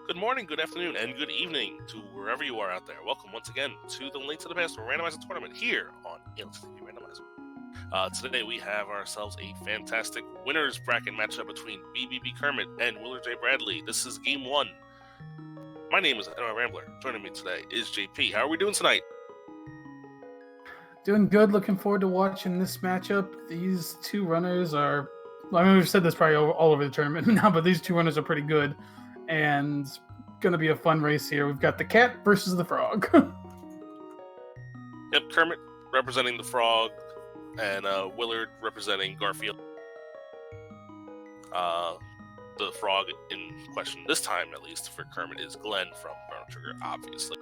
Good morning, good afternoon, and good evening to wherever you are out there. Welcome once again to the Link to the Past Randomizer tournament here on ALTTPR Randomizer. Today we have ourselves a fantastic winners bracket matchup between BBB Kermit and WillardJBradley. This is game one. My name is Edward Rambler. Joining me today is JP. How are we doing tonight? Doing good. Looking forward to watching this matchup. These two runners are, we've said this probably all over the tournament now, but these two runners are pretty good. And going to be a fun race here. We've got the cat versus the frog. Yep, Kermit representing the frog, and Willard representing Garfield. The frog in question this time, at least for Kermit, is Glenn from Chrono Trigger, obviously.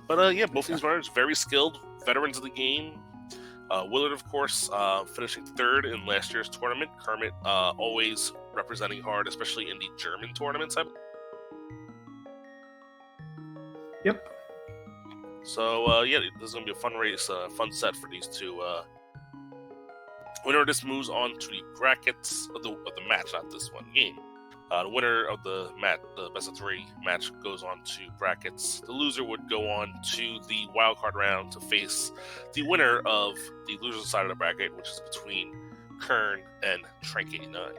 But yeah, both these runners very skilled, veterans of the game. Willard, of course, finishing third in last year's tournament. Kermit always representing hard, especially in the German tournaments. Yep. So yeah, this is gonna be a fun race, fun set for these two. Winner of this moves on to the brackets of the match, not this one game. The winner of the best of three match goes on to brackets. The loser would go on to the wildcard round to face the winner of the loser's side of the bracket, which is between Kern and Trank89.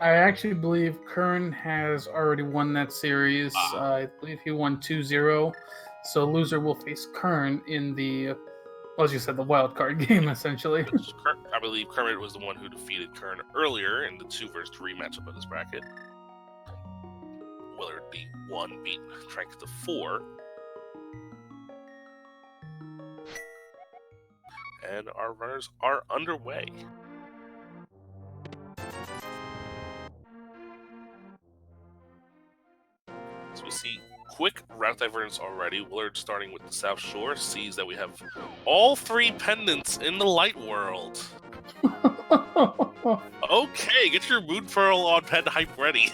I actually believe Kern has already won that series. I believe he won 2-0. So loser will face Kern in the, as you said, the wild card game, essentially. I believe Kermit was the one who defeated Kern earlier in the 2-3 matchup of this bracket. Willard, the 1, beat Trank the 4. And our runners are underway. So we see quick route divergence already. Willard, starting with the South Shore, sees that we have all 3 pendants in the light world. Okay, get your Moon Pearl on pen hype ready.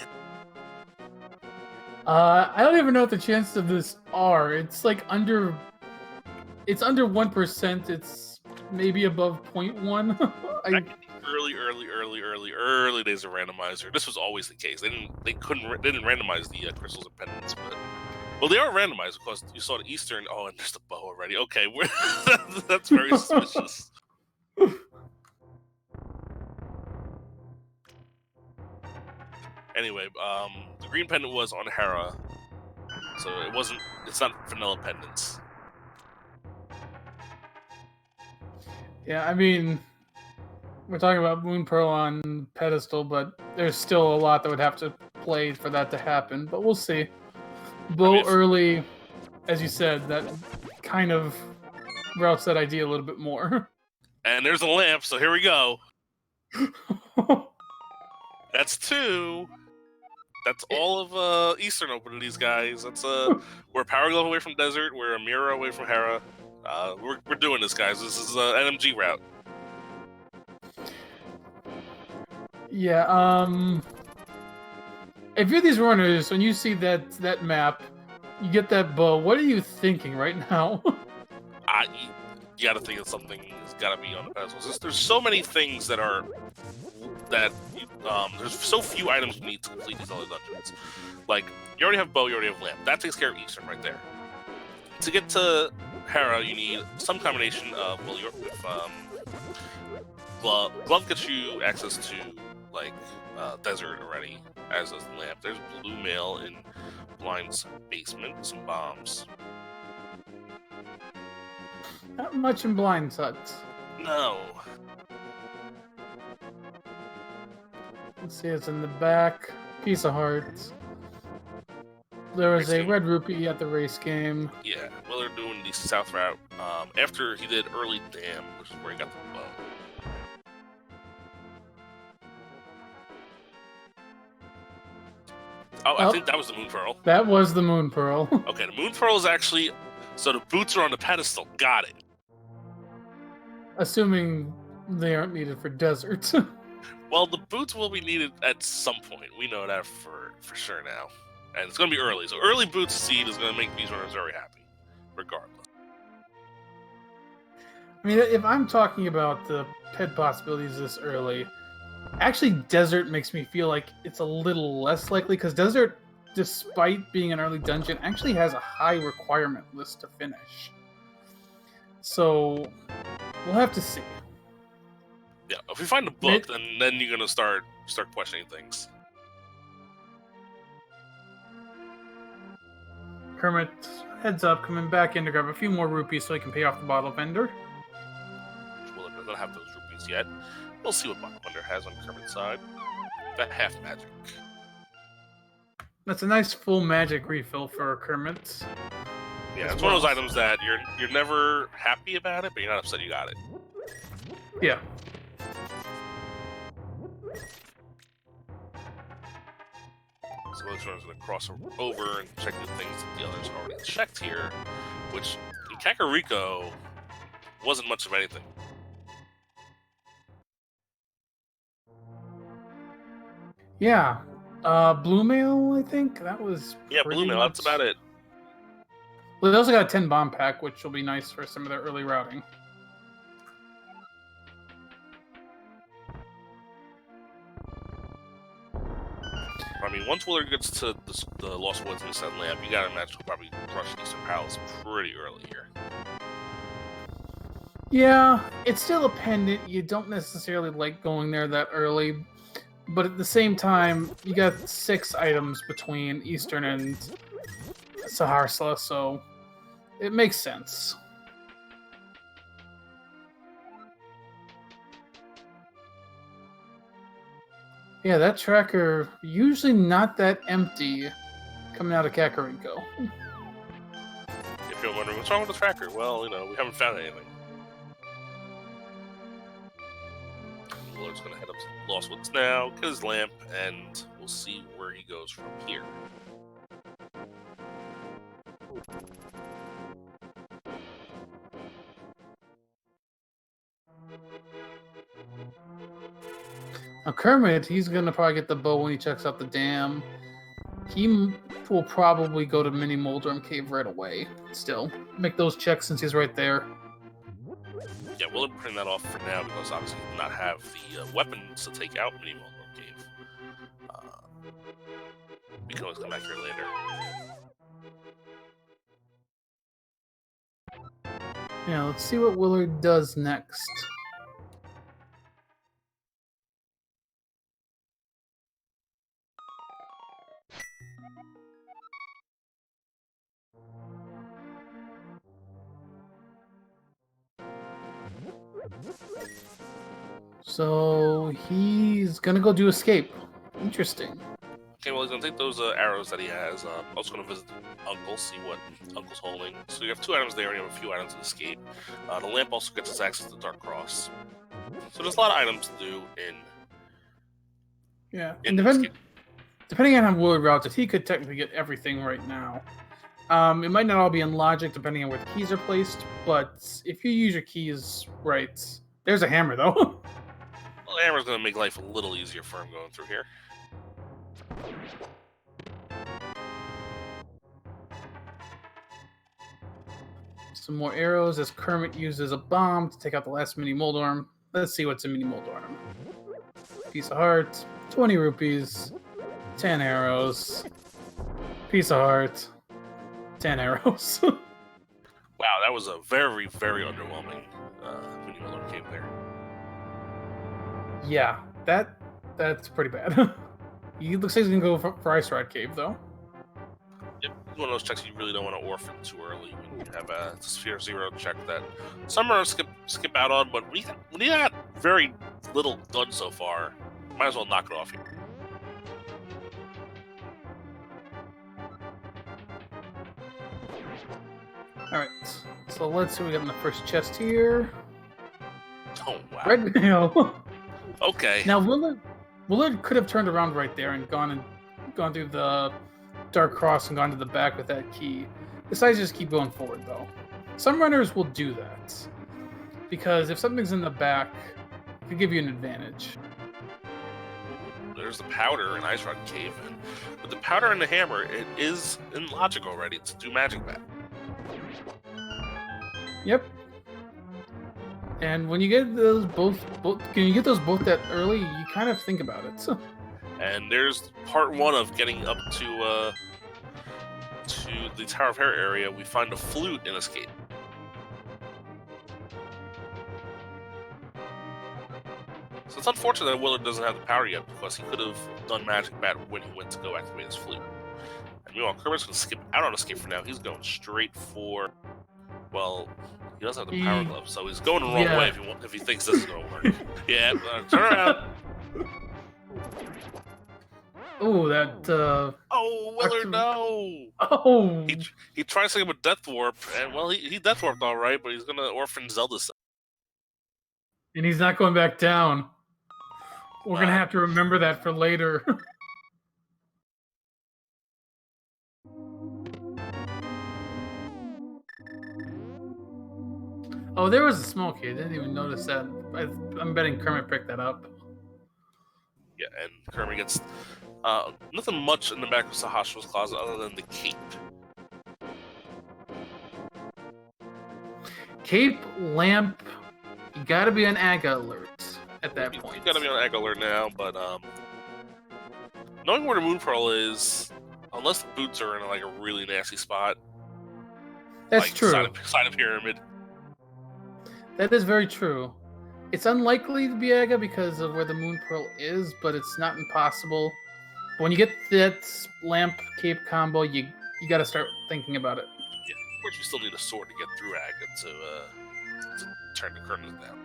I don't even know what the chances of this are. It's like under 1%. It's maybe above 0.1. Early days of Randomizer, this was always the case. They didn't randomize the crystals and pendants, but well, they are randomized because you saw the Eastern. Oh, and there's the bow already. Okay, that's very suspicious. Anyway, the green pendant was on Hera, so it's not vanilla pendants. Yeah, I mean, we're talking about Moon Pearl on pedestal, but there's still a lot that would have to play for that to happen, but we'll see. Bow early, as you said, that kind of routes that idea a little bit more. And there's a lamp, so here we go. That's 2. That's all of Eastern open to these guys. That's we're a Power Glove away from Desert. We're a Mire away from Hera. We're doing this, guys. This is an NMG route. Yeah. If you're these runners and you see that map, you get that bow. What are you thinking right now? You got to think of something that's got to be on the pedestals. There's so many things there's so few items you need to complete these other dungeons. Like, you already have bow, you already have lamp. That takes care of Eastern right there. To get to Hera, you need some combination of Glove gets you access to Desert already, as does the lamp. There's Blue Mail in Blind's basement, some bombs. Not much in Blind's hut. No. Let's see, it's in the back. Piece of hearts. There was a red rupee at the race game. Yeah, Willard doing the south route. After he did early dam, which is where he got the bow. I think that was the Moon Pearl. That was the Moon Pearl. Okay, the Moon Pearl is actually... So the boots are on the pedestal. Got it. Assuming they aren't needed for Desert. Well, the boots will be needed at some point. We know that for sure now. And it's going to be early. So early boots seed is going to make these runners very happy, regardless. I mean, if I'm talking about the ped possibilities this early, Actually, Desert makes me feel like it's a little less likely, because Desert, despite being an early dungeon, actually has a high requirement list to finish. So, we'll have to see. Yeah, if we find a book, then you're gonna start questioning things. Kermit, heads up, coming back in to grab a few more rupees so he can pay off the bottle vendor. Willard doesn't have those rupees yet. We'll see what Bottle Wonder has on Kermit's side. That half magic. That's a nice full magic refill for Kermit. Yeah, it's one of those items that you're never happy about it, but you're not upset you got it. Yeah. So this one's going to cross over and check the things that the others already checked here, which in Kakariko wasn't much of anything. Yeah. Blue Mail, I think? That was Blue Mail, that's about it. Well, they also got a 10 bomb pack, which will be nice for some of their early routing. I mean, once Willard gets to the Lost Woods and the Set Lamp, you gotta imagine he'll probably rush Eastern Palace pretty early here. Yeah, it's still a pendant. You don't necessarily like going there that early. But at the same time, you got 6 items between Eastern and Saharsla, so it makes sense. Yeah, that tracker usually not that empty coming out of Kakariko. If you're wondering what's wrong with the tracker, well, we haven't found anything. Willard's gonna head up to Lost Woods now, get his lamp, and we'll see where he goes from here. Now Kermit, he's gonna probably get the bow when he checks out the dam. He will probably go to Mini Moldrum Cave right away. Still, make those checks since he's right there. Yeah, Willard putting that off for now because obviously he does not have the weapons to take out Mini Moldrum Cave. We can always come back here later. Yeah, let's see what Willard does next. So he's gonna go do escape. Interesting. Okay, well, he's gonna take those arrows that he has. Also gonna visit Uncle, see what Uncle's holding. So you have 2 items there, and you have a few items to escape. The lamp also gets us access to Dark Cross. So there's a lot of items to do in. Yeah, and depending on how Willard routes it, he could technically get everything right now. It might not all be in logic depending on where the keys are placed, but if you use your keys right, there's a hammer though. Well, the hammer's gonna make life a little easier for him going through here. Some more arrows as Kermit uses a bomb to take out the last Mini Moldorm. Let's see what's in Mini Moldorm. Piece of heart, 20 rupees, 10 arrows, piece of heart, 10 arrows. Wow, that was a very, very underwhelming Mini Moldorm Cave there. Yeah, that's pretty bad. He looks like he's gonna go for Ice Rod Cave though. Yep, it's one of those checks you really don't want to orphan too early when you have a Sphere Zero check that some are skip out on, but when you got very little done so far, might as well knock it off here. Alright, so let's see what we got in the first chest here. Oh, wow. Red Mail. Okay. Now Willard could have turned around right there and gone through the Dark Cross and gone to the back with that key. Decides to just keep going forward though. Some runners will do that. Because if something's in the back, it could give you an advantage. There's the powder in Ice Rod Cave, and with the powder and the hammer, it is in logic already to do magic back. Yep. And when you get those both can you get those both that early, you kind of think about it. And there's part 1 of getting up to the Tower of Hair area. We find a flute in Escape. So it's unfortunate that Willard doesn't have the power yet, because he could have done Magic Bat when he went to go activate his flute. And meanwhile, Kermit's going to skip out on Escape for now. He's going straight for... Well, he doesn't have the Power Glove, so he's going the wrong way if he thinks this is going to work. Yeah, turn around. Oh, that... Oh, Willard, no! Oh! He tries to give him a Death Warp, and, well, he Death Warped all right, but he's going to Orphan Zelda. And he's not going back down. We're going to have to remember that for later. Oh, there was a small key. I didn't even notice that. I'm betting Kermit picked that up. Yeah, and Kermit gets nothing much in the back of Sahasra's closet other than the cape. Cape, lamp, you gotta be on Aga alert at that point. You gotta be on Aga alert now, but knowing where the Moon Pearl is, unless the boots are in like a really nasty spot. That's like true. Side of pyramid. That is very true. It's unlikely to be Aga because of where the Moon Pearl is, but it's not impossible. But when you get that lamp cape combo, you gotta start thinking about it. Yeah, of course we still need a sword to get through Aga to turn the curtains down.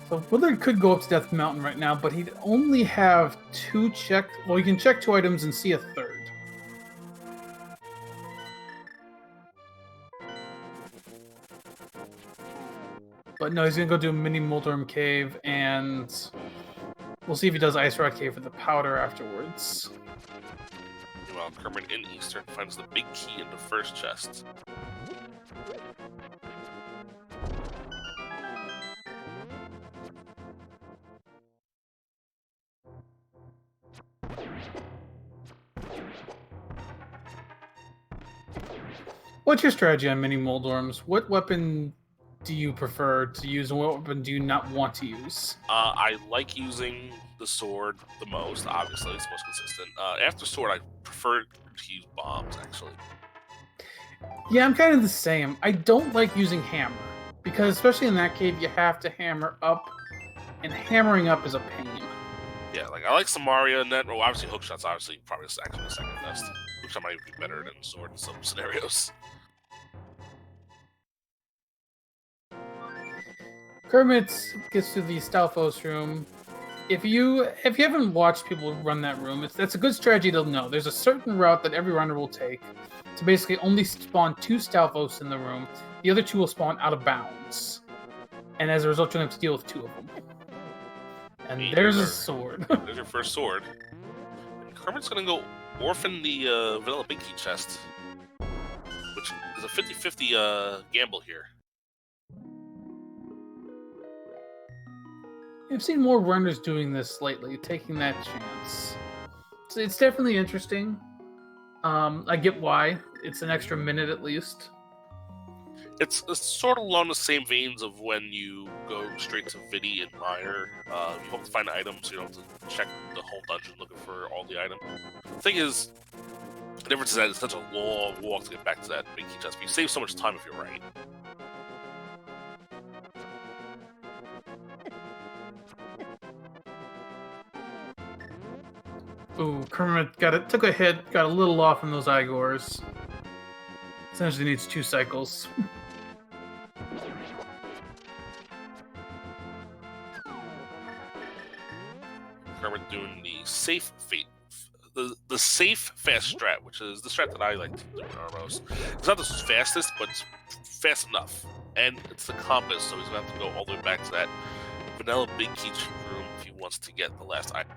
So Willard could go up to Death Mountain right now, but he'd only have 2 check. Well, you can check 2 items and see a 3rd. But no, he's gonna go do Mini Moldorm Cave, and we'll see if he does Ice Rod Cave for the powder afterwards. Meanwhile, Kermit in Eastern finds the big key in the first chest. What's your strategy on Mini Moldorms? What weapon do you prefer to use, and what weapon do you not want to use? I like using the sword the most, obviously. It's the most consistent. After sword, I prefer to use bombs, actually. Yeah, I'm kind of the same. I don't like using hammer, because especially in that cave, you have to hammer up, and hammering up is a pain. Yeah, like I like Samaria and that. Well, obviously, hookshot's obviously probably actually the second best. Hookshot might be better than sword in some scenarios. Kermit gets to the Stalfos room. If you haven't watched people run that room, that's a good strategy to know. There's a certain route that every runner will take to basically only spawn 2 Stalfos in the room. The other 2 will spawn out of bounds. And as a result, you'll have to deal with 2 of them. And there's a sword. There's your first sword. And Kermit's gonna go orphan the Vanilla Big Key chest, which is a 50-50 gamble here. I've seen more runners doing this lately, taking that chance. So it's definitely interesting. I get why. It's an extra minute at least. It's sort of along the same veins of when you go straight to Vidi and Mire. You hope to find items, so you don't have to check the whole dungeon looking for all the items. The thing is, the difference is that it's such a long walk to get back to that big key chest, but you save so much time if you're right. Ooh, Kermit took a hit, got a little off in those Igors. Essentially needs 2 cycles. Kermit doing the safe fate, the safe fast strat, which is the strat that I like to do most. It's not the fastest, but it's fast enough, and it's the compass, so he's gonna have to go all the way back to that Vanilla Big Key room if he wants to get the last item.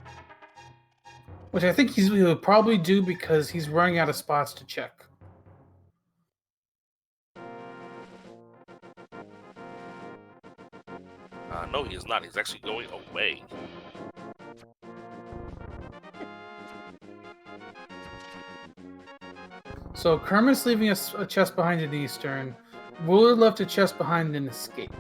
Which I think he'll probably do because he's running out of spots to check. No, he is not. He's actually going away. So Kermit's leaving a chest behind in Eastern. Willard left a chest behind in Escape.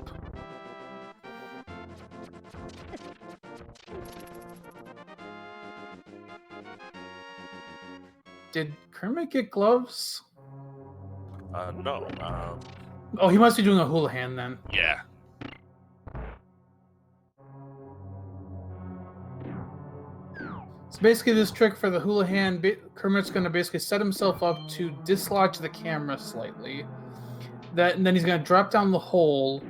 Did Kermit get gloves? No. Oh, he must be doing a Houlihan then. Yeah. So basically, this trick for the Houlihan, Kermit's going to basically set himself up to dislodge the camera slightly. And then he's going to drop down the hole.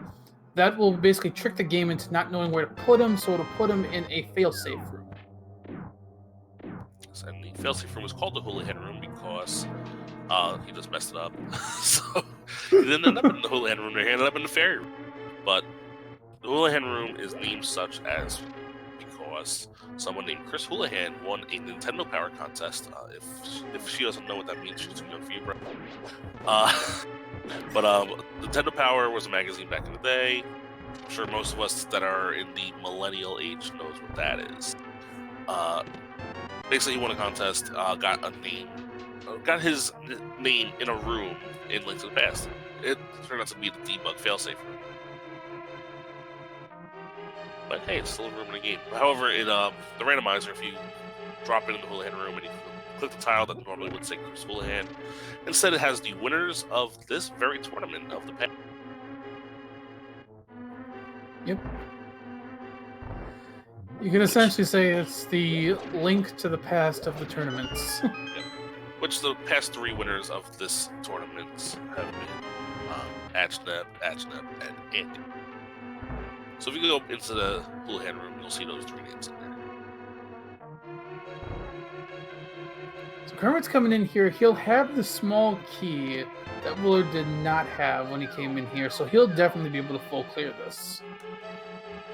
That will basically trick the game into not knowing where to put him, so it'll put him in a failsafe room. And the failsafe room was called the Houlihan room because he just messed it up. So he didn't end up in the Houlihan room, he ended up in the fairy room. But the Houlihan room is named such as because someone named Chris Houlihan won a Nintendo Power contest. If she doesn't know what that means, she's too young for you, bro. But Nintendo Power was a magazine back in the day. I'm sure most of us that are in the millennial age knows what that is. Basically, he won a contest, got his name in a room in Link to the Past. It turned out to be the debug failsafe room. But hey, it's still a room in the game. However, in the randomizer, if you drop into the Houlihan room and you click the tile that normally would say Chris Houlihan, instead it has the winners of this very tournament of the past. Yep. You can essentially say it's the link to the past of the tournaments. Yep. Which the past 3 winners of this tournament have been Achneb, and Andy. So if you go into the Houlihan room, you'll see those 3 names in there. So Kermit's coming in here. He'll have the small key that Willard did not have when he came in here, so he'll definitely be able to full clear this.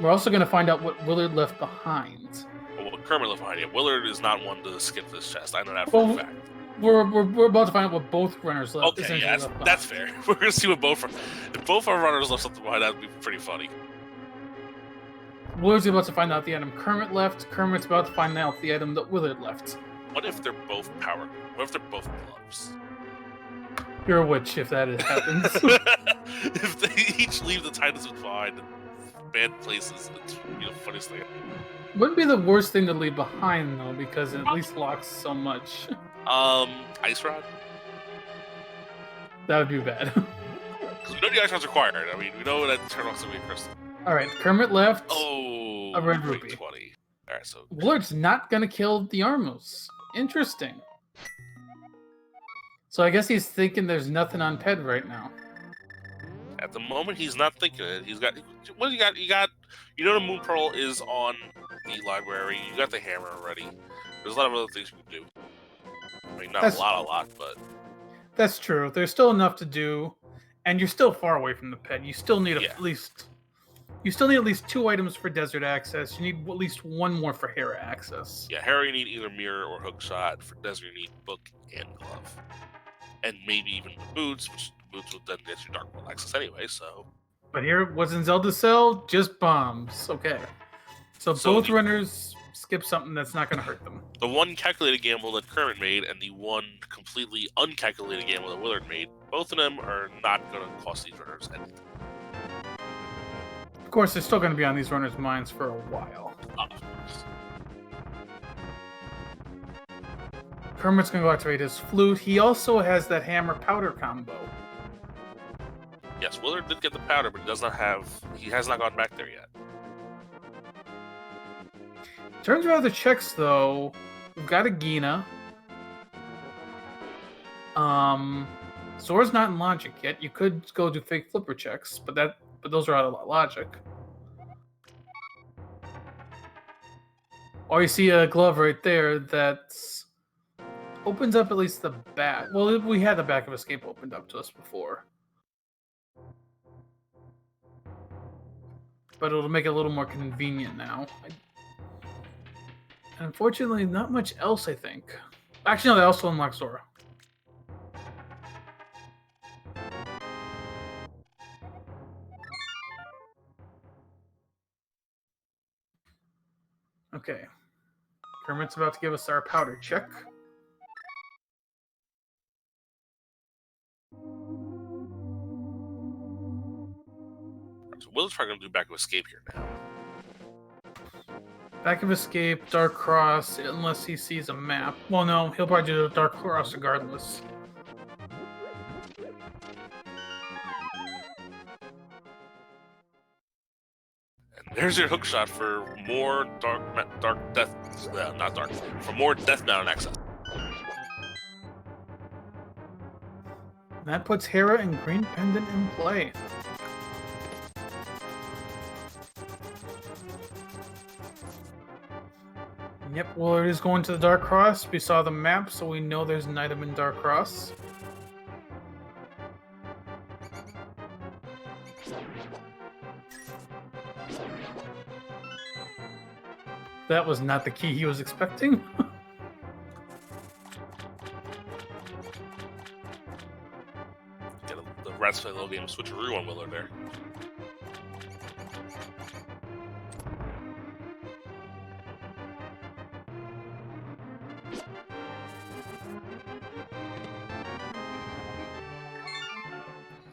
We're also going to find out what Willard left behind. Well, what Kermit left behind, Willard is not one to skip this chest. I know that for a fact. We're about to find out what both runners left. Okay, yeah, that's fair. We're going to see what if both our runners left something behind, that would be pretty funny. Willard's about to find out the item Kermit left. Kermit's about to find out the item that Willard left. What if they're both power? What if they're both gloves? You're a witch if that happens. If they each leave the titles behind in bad places, it's the funniest thing. Wouldn't be the worst thing to leave behind though, because it at least locks so much. Ice rod. That would be bad. Because we know the ice rod's required. I mean, we know that turn off to be a crystal. All right, Kermit left. Oh, a red rupee. 20. All right, so Willard's not gonna kill the Armos. Interesting. So I guess he's thinking there's nothing on Ped right now. At the moment, he's not thinking it. He's got what you got. You know, the Moon Pearl is on the library. You got the hammer already. There's a lot of other things you can do. I mean, not a lot, but that's true. There's still enough to do, and you're still far away from the Ped. You still need at least 2 items for desert access. You need at least 1 more for Hera access. Yeah, Hera you need either mirror or hookshot. For desert, you need book and glove, and maybe even the boots, which boots will then get you Dark World access anyway. So, but here, what's in Zelda's cell? Just bombs. Okay, so both runners skip something that's not going to hurt them. The one calculated gamble that Kermit made and the one completely uncalculated gamble that Willard made, both of them are not going to cost these runners anything. Of course, they're still going to be on these runners' minds for a while. Of course. Kermit's going to go activate his flute. He also has that hammer powder combo. Yes, Willard did get the powder, but he has not gone back there yet. In terms of other checks, though, we've got a Gina. Zora's not in logic yet. You could go do fake flipper checks, but those are out of logic. Or you see a glove right there that opens up at least the back. Well, we had the back of Escape opened up to us before. But it'll make it a little more convenient now. Unfortunately, not much else, I think. Actually, no, that also unlocks Zora. Okay. Kermit's about to give us our powder check. Willard's probably going to do back of escape here now. Back of escape, Dark Cross, unless he sees a map. Well, no, he'll probably do the Dark Cross regardless. And there's your hook shot for more for more Death Mountain access. That puts Hera and Green Pendant in play. Yep, Willard is going to the Dark Cross. We saw the map, so we know there's an item in Dark Cross. That was not the key he was expecting. The Rats play a little game of switcheroo on Willard there.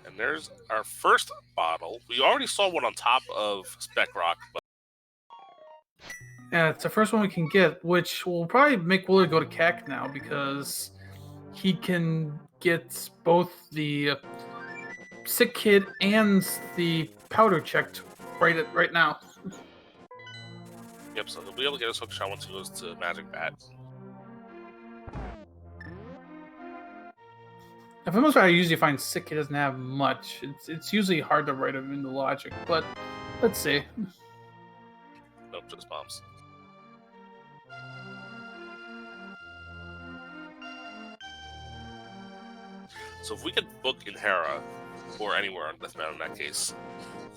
And there's our first bottle. We already saw one on top of Spec Rock, but yeah, it's the first one we can get, which will probably make Willard go to CAC now because he can get both the Sick Kid and the powder checked right now. Yep, so he'll be able to get his hook shot once he goes to Magic Bat. For the most part, I usually find Sick Kid doesn't have much. It's usually hard to write him into logic, but let's see. Nope, just bombs. So if we could book in Hera, or anywhere on Death Mountain in that case,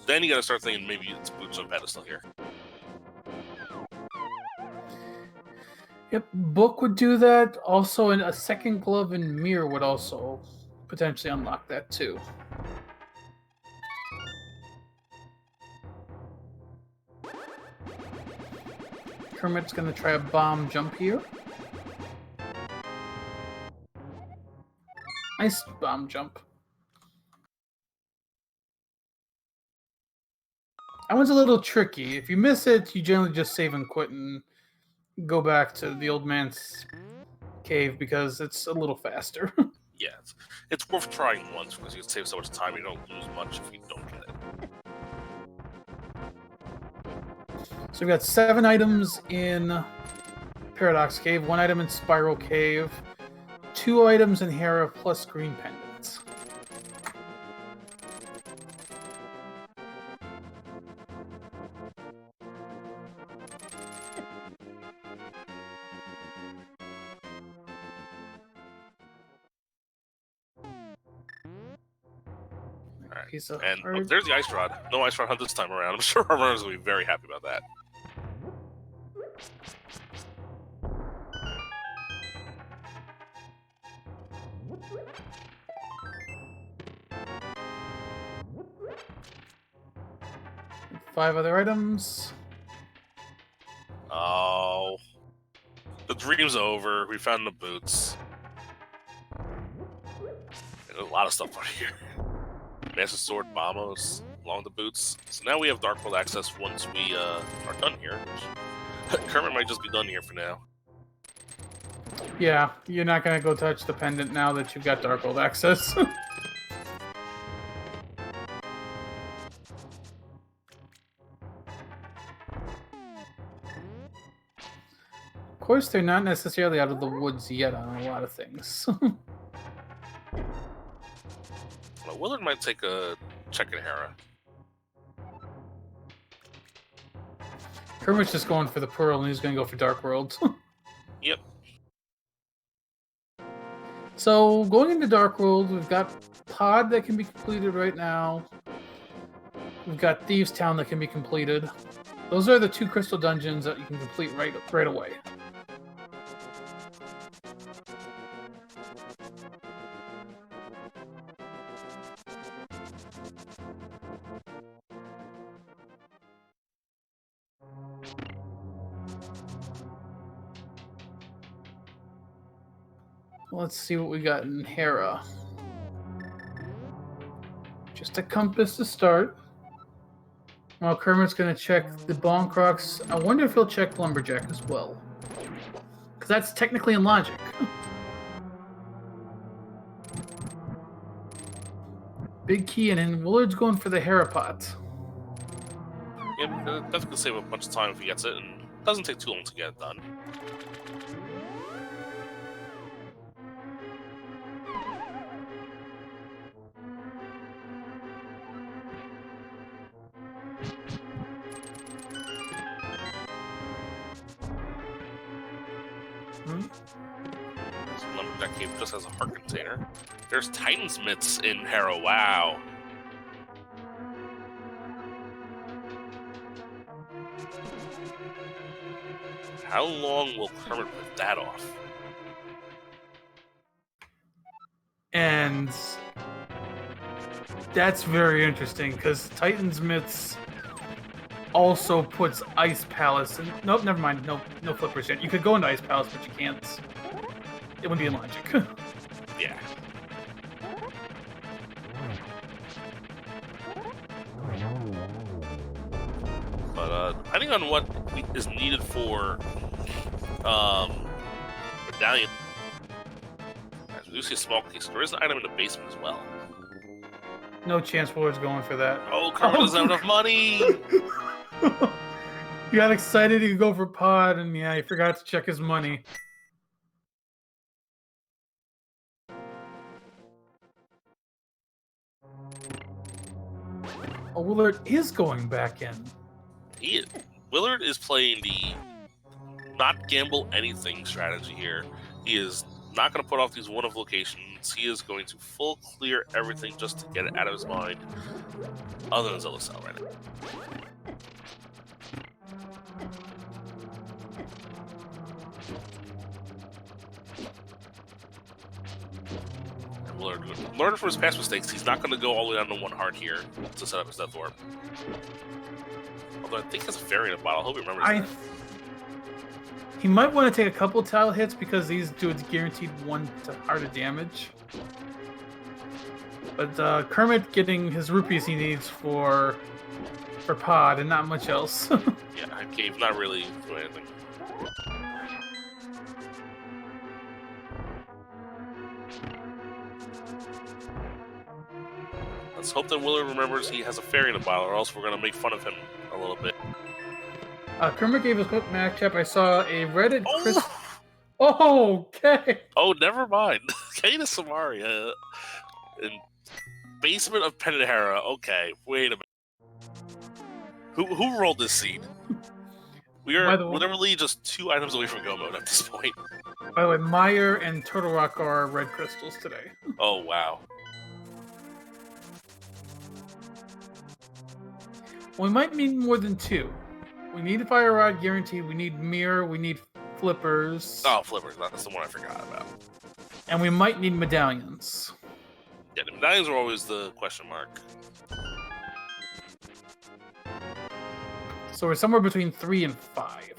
then you gotta start thinking maybe it's Boots on Pedestal here. Yep, Book would do that. Also, a second glove in Mire would also potentially unlock that too. Kermit's gonna try a bomb jump here. Nice bomb jump. That one's a little tricky. If you miss it, you generally just save and quit and go back to the old man's cave because it's a little faster. Yeah, it's worth trying once because you can save so much time. You don't lose much if you don't get it. So we've got 7 items in Paradox Cave, 1 item in Spiral Cave, 2 items in Hera plus green pendants. Right. And look, there's the Ice Rod. No Ice Rod hunt this time around. I'm sure our runners will be very happy about that. Five other items. Oh. The dream's over. We found the boots. There's a lot of stuff on here. Master Sword, Bombos, along the boots. So now we have Dark World access once we are done here. Kermit might just be done here for now. Yeah, you're not going to go touch the pendant now that you've got Dark World access. Of course, they're not necessarily out of the woods yet on a lot of things. Well, Willard might take a check at Hera. Kermit's just going for the Pearl, and he's going to go for Dark World. Yep. So, going into Dark World, we've got Pod that can be completed right now. We've got Thieves Town that can be completed. Those are the 2 crystal dungeons that you can complete right away. Let's see what we got in Hera. Just a compass to start. Well, Kermit's going to check the Bonk Rocks. I wonder if he'll check Lumberjack as well. Because that's technically in logic. Big key, and then Willard's going for the Harapot. Yeah, that's gonna save a bunch of time if he gets it, and it doesn't take too long to get it done. Lumberjack Cave just has a heart container. There's Titan's Mitts in Harrow. Wow. How long will Kermit put that off? And that's very interesting because Titan's Mitts also puts Ice Palace in. Nope, never mind. No flippers yet. You could go into Ice Palace, but you can't. It wouldn't be in logic. Yeah. But depending on what is needed for medallion, as we do see a small case, there is an item in the basement as well. No chance Willard's going for that. Oh, Kermit doesn't have enough money! He got excited he could go for Pod, and yeah, he forgot to check his money. Oh, Willard is going back in. Willard is playing the not gamble anything strategy here. He is not going to put off these one-off locations. He is going to full clear everything just to get it out of his mind. Other than Zelda Cell right now. Learn from his past mistakes. He's not going to go all the way down to one heart here to set up his Death Orb. Although I think he has a fairy in a bottle. I hope he remembers that. He might want to take a couple tile hits because these dudes guaranteed 1 heart of damage. But Kermit getting his rupees he needs for Pod and not much else. Yeah, Cave not really doing anything. Let's hope that Willard remembers he has a fairy in a bottle, or else we're going to make fun of him a little bit. Kermit gave us a quick matchup. I saw a Reddit... Oh, okay. Oh, never mind. Kata Samaria in basement of Penahara. Okay, wait a minute. Who rolled this seed? We are literally just 2 items away from go mode at this point. By the way, Mire and Turtle Rock are red crystals today. Oh, wow. We might need more than 2. We need a Fire Rod guaranteed. We need Mire. We need Flippers. Oh, Flippers. That's the one I forgot about. And we might need medallions. Yeah, the medallions are always the question mark. So we're somewhere between 3 and 5.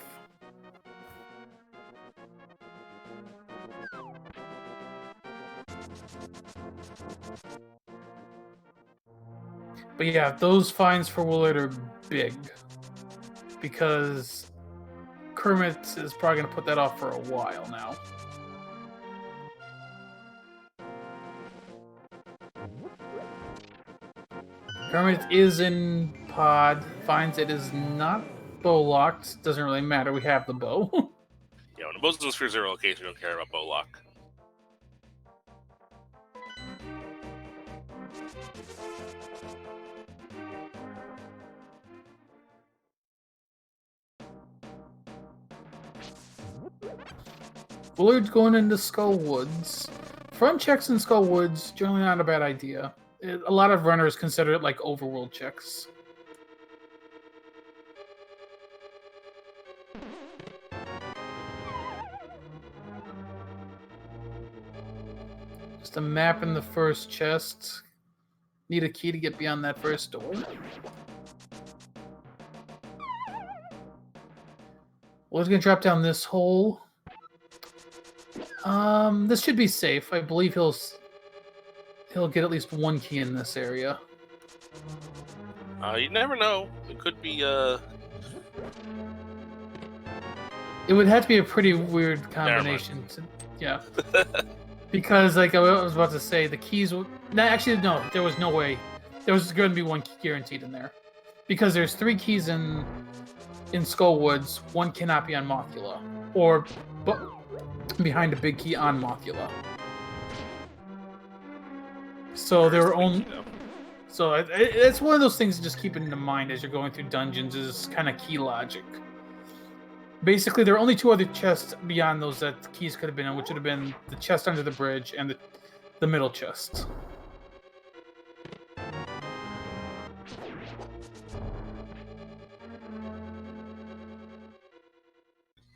But yeah, those fines for Willard are big. Because Kermit is probably going to put that off for a while now. Kermit is in Pod, finds it is not bow locked. Doesn't really matter, we have the bow. Yeah, when the bow's in sphere 0 location, we don't care about bow lock. Willard's going into Skull Woods. Front checks in Skull Woods, generally not a bad idea. A lot of runners consider it like overworld checks. Just a map in the first chest. Need a key to get beyond that first door. Willard's gonna drop down this hole. This should be safe. I believe he'll get at least 1 key in this area. You never know. It could be. It would have to be a pretty weird combination. Yeah. Because, like I was about to say, the keys. No, actually, no. There was no way. There was going to be one key guaranteed in there, because there's 3 keys in Skullwoods. One cannot be on Mothula, or behind a big key on Mothula. So there were only. So it's one of those things to just keep in mind as you're going through dungeons. Is kind of key logic. Basically, there are only 2 other chests beyond those that the keys could have been in, which would have been the chest under the bridge and the middle chest.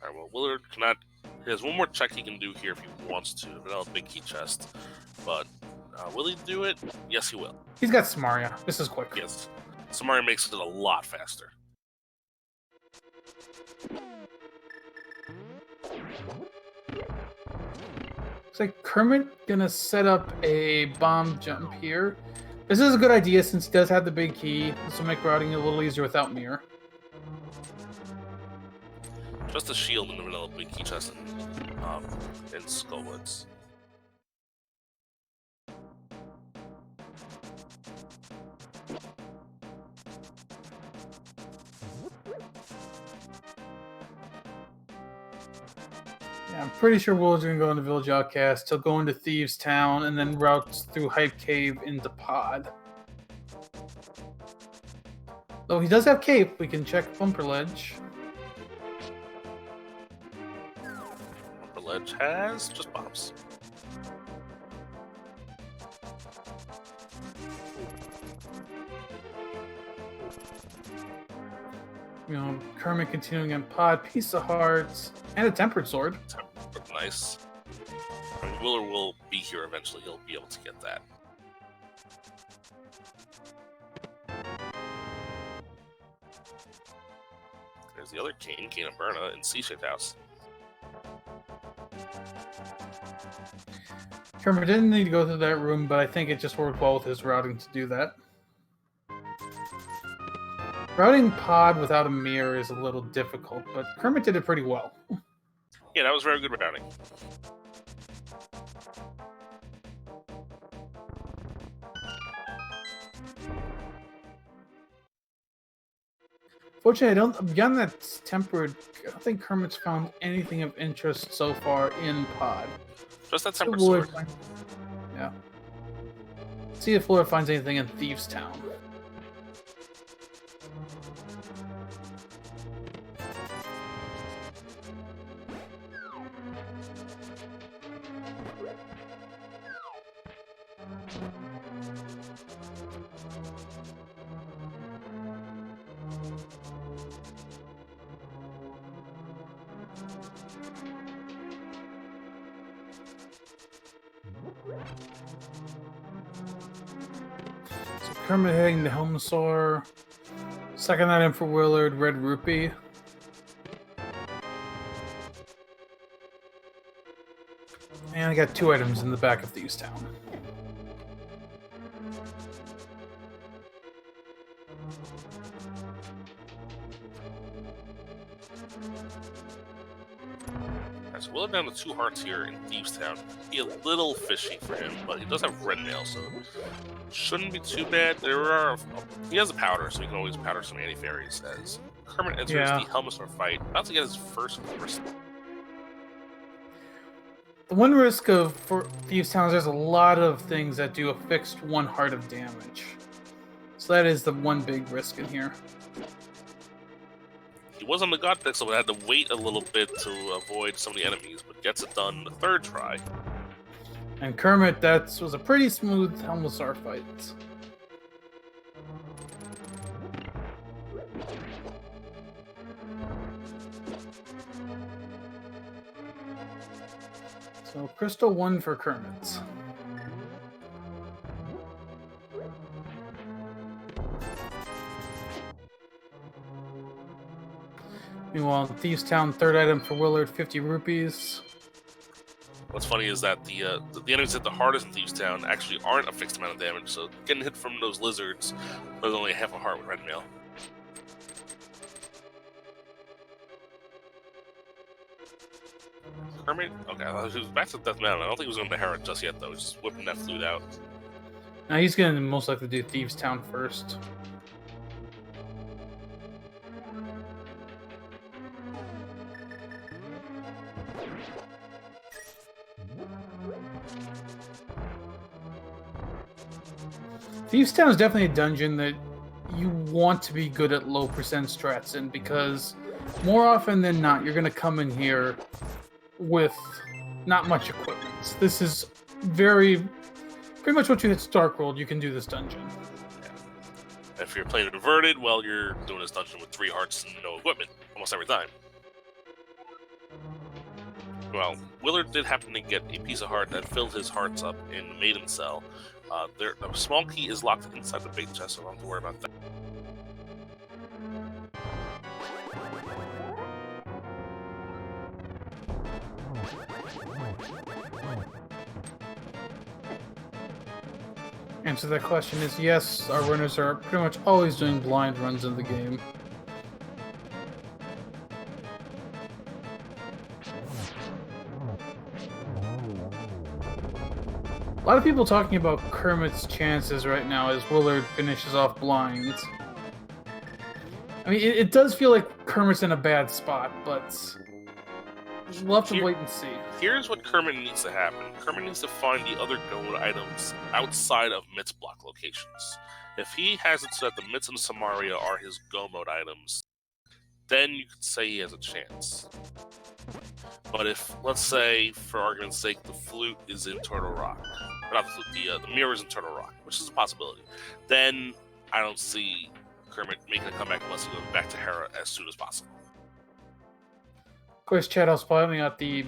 Alright, well, Willard cannot. He has one more check he can do here if he wants to. Another big key chest. But will he do it? Yes, he will. He's got Samaria. This is quick. Yes. Samaria makes it a lot faster. Looks like Kermit gonna set up a bomb jump here. This is a good idea since he does have the big key. This will make routing a little easier without Mire. Just a shield in the middle of big key chest in Skullwoods. Yeah, I'm pretty sure Willard's gonna go into Village Outcast. He'll go into Thieves Town and then routes through Hype Cave into Pod. Though he does have Cape, we can check Bumper Ledge. Bumper Ledge has just bombs. You know, Kermit continuing in Pod, Piece of Hearts, and a Tempered Sword. Nice. I mean, Willard will be here eventually. He'll be able to get that. There's the other Kane, Kane and Berna, in C-shaped house. Kermit didn't need to go through that room, but I think it just worked well with his routing to do that. Routing Pod without a Mire is a little difficult, but Kermit did it pretty well. Yeah, that was very good routing. Fortunately, beyond that tempered, I don't think Kermit's found anything of interest so far in Pod. Just that tempered sword. Yeah. See if Willard finds anything in Thieves Town. So Kermit heading to Helmsaur. Second item for Willard, Red Rupee. And I got 2 items in the back of Thieves Town. So Willard down to 2 hearts here in Thieves Town. Be a little fishy for him, but he does have red mail, so shouldn't be too bad. He has a powder, so he can always powder some anti-fairies as Kermit enters the Helmsaur fight, about to get his first risk. The one risk for Thieves Town is there's a lot of things that do a fixed 1 heart of damage. So that is the one big risk in here. He was on the God Pixel, but had to wait a little bit to avoid some of the enemies, but gets it done the 3rd try. And Kermit, that was a pretty smooth Helmsaur fight. So Crystal 1 for Kermit. Meanwhile, Thieves Town, 3rd item for Willard, 50 rupees. What's funny is that the enemies hit the hardest in Thieves Town actually aren't a fixed amount of damage, so getting hit from those lizards was only half a heart with red mail. Kermit? Okay, I thought he was back to Death Mountain. I don't think he was going to Herod just yet, though. He's just whipping that flute out. Now he's going to most likely do Thieves Town first. Thieves Town is definitely a dungeon that you want to be good at low percent strats in, because more often than not, you're going to come in here with not much equipment. This is pretty much what you hit Stark World, you can do this dungeon. Yeah. If you're playing inverted, well, you're doing this dungeon with 3 hearts and no equipment almost every time. Well, Willard did happen to get a piece of heart that filled his hearts up in the Maiden Cell. A small key is locked inside the big chest, so I don't have to worry about that. Answer to that question is yes, our runners are pretty much always doing blind runs in the game. A lot of people talking about Kermit's chances right now as Willard finishes off blind. I mean, it does feel like Kermit's in a bad spot, but we'll have to wait and see. Here's what Kermit needs to happen. Kermit needs to find the other gold items outside of Mit's block locations. If he has it so that the Mitts and Samaria are his go mode items, then you could say he has a chance. But if, let's say, for argument's sake, the flute is in Turtle Rock, or not the flute, the mirror is in Turtle Rock, which is a possibility, then I don't see Kermit making a comeback unless he goes back to Hera as soon as possible. Of course, Chad also pointing out the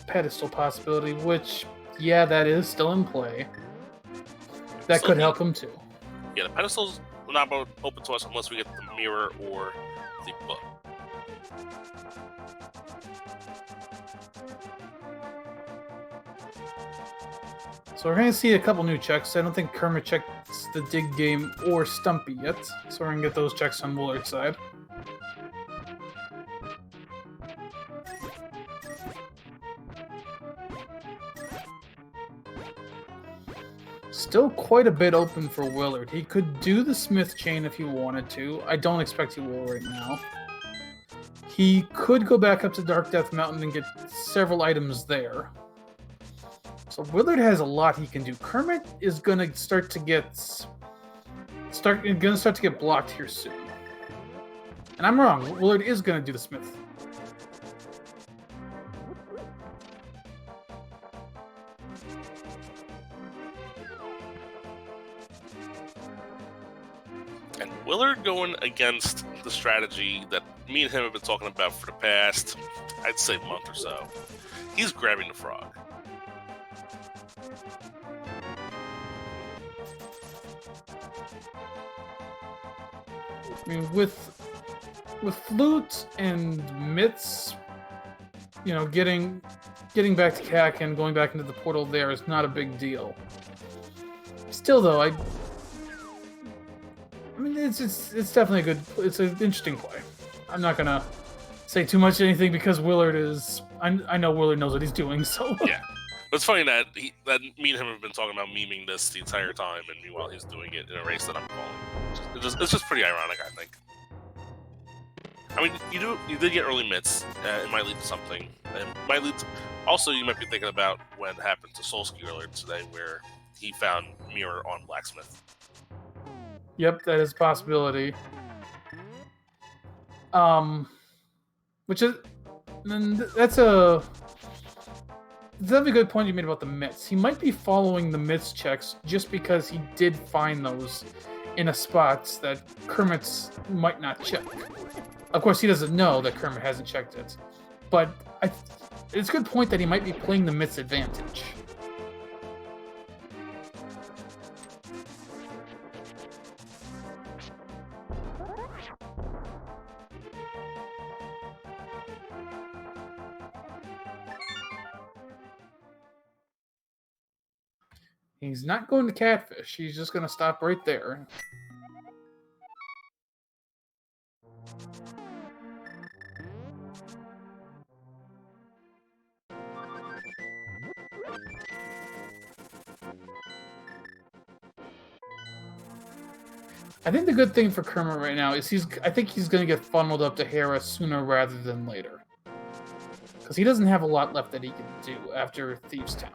pedestal possibility, which, yeah, that is still in play. That could help him too. Yeah, the pedestals are not open to us unless we get the mirror or the book. So we're going to see a couple new checks. I don't think Kermit checked the dig game or Stumpy yet, so we're going to get those checks on Willard's side. Still quite a bit open for Willard. He could do the Smith chain if he wanted to. I don't expect he will right now. He could go back up to Dark Death Mountain and get several items there. So Willard has a lot he can do. Kermit is gonna start to get blocked here soon. And I'm wrong. Willard is gonna do the Smith. And Willard going against the strategy that me and him have been talking about for the past, I'd say, month or so. He's grabbing the frog. I mean, with Flute and Mitts, you know, getting back to Kak and going back into the portal there is not a big deal. Still, though, I mean, it's definitely a good. It's an interesting play. I'm not gonna say too much anything because Willard is. I know Willard knows what he's doing. So yeah, but it's funny that me and him have been talking about memeing this the entire time, and meanwhile he's doing it in a race that I'm calling. It's just pretty ironic, I think. I mean, you did get early mitts. It might lead to something. It might lead to, also, you might be thinking about what happened to Solsky earlier today, where he found Mire on Blacksmith. Yep, that is a possibility. Which is, that's a good point you made about the mitts. He might be following the mitts checks just because he did find those in a spot that Kermit's might not check. Of course, he doesn't know that Kermit hasn't checked it, but it's a good point that he might be playing the mitts advantage. He's not going to Catfish. He's just going to stop right there. I think the good thing for Kermit right now is I think he's going to get funneled up to Hera sooner rather than later. Because he doesn't have a lot left that he can do after Thieves Town.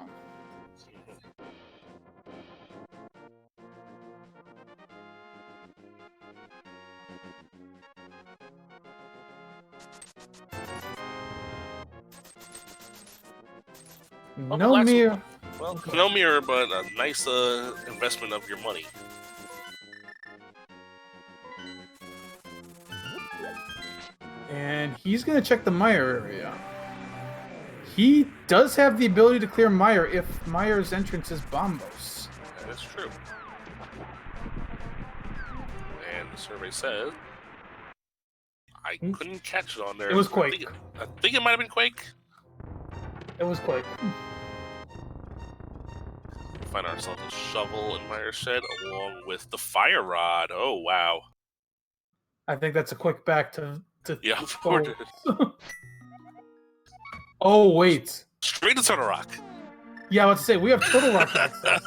Well, No Mire. Well, no Mire, but a nice investment of your money. And he's going to check the Mire area. He does have the ability to clear Mire if Mire's entrance is Bombos. That is true. And the survey says I couldn't catch it on there. It was Quake. I think it might have been Quake. It was Quake. Find ourselves a shovel in Mire's shed along with the fire rod. Oh wow! I think that's a quick back to Yeah, Oh wait! Straight to Turtle Rock. Yeah, I was to say we have Turtle Rock access.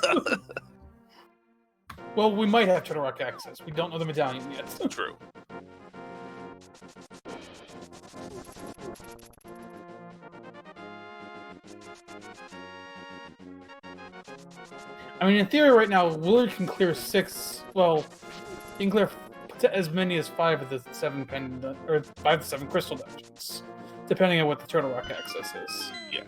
Well, we might have Turtle Rock access. We don't know the medallion yet. True. I mean, in theory, right now, Willard can clear 6. Well, he can clear as many as 5 of the 7 pendant, or 5 to 7 crystal dungeons, depending on what the Turtle Rock access is. Yeah.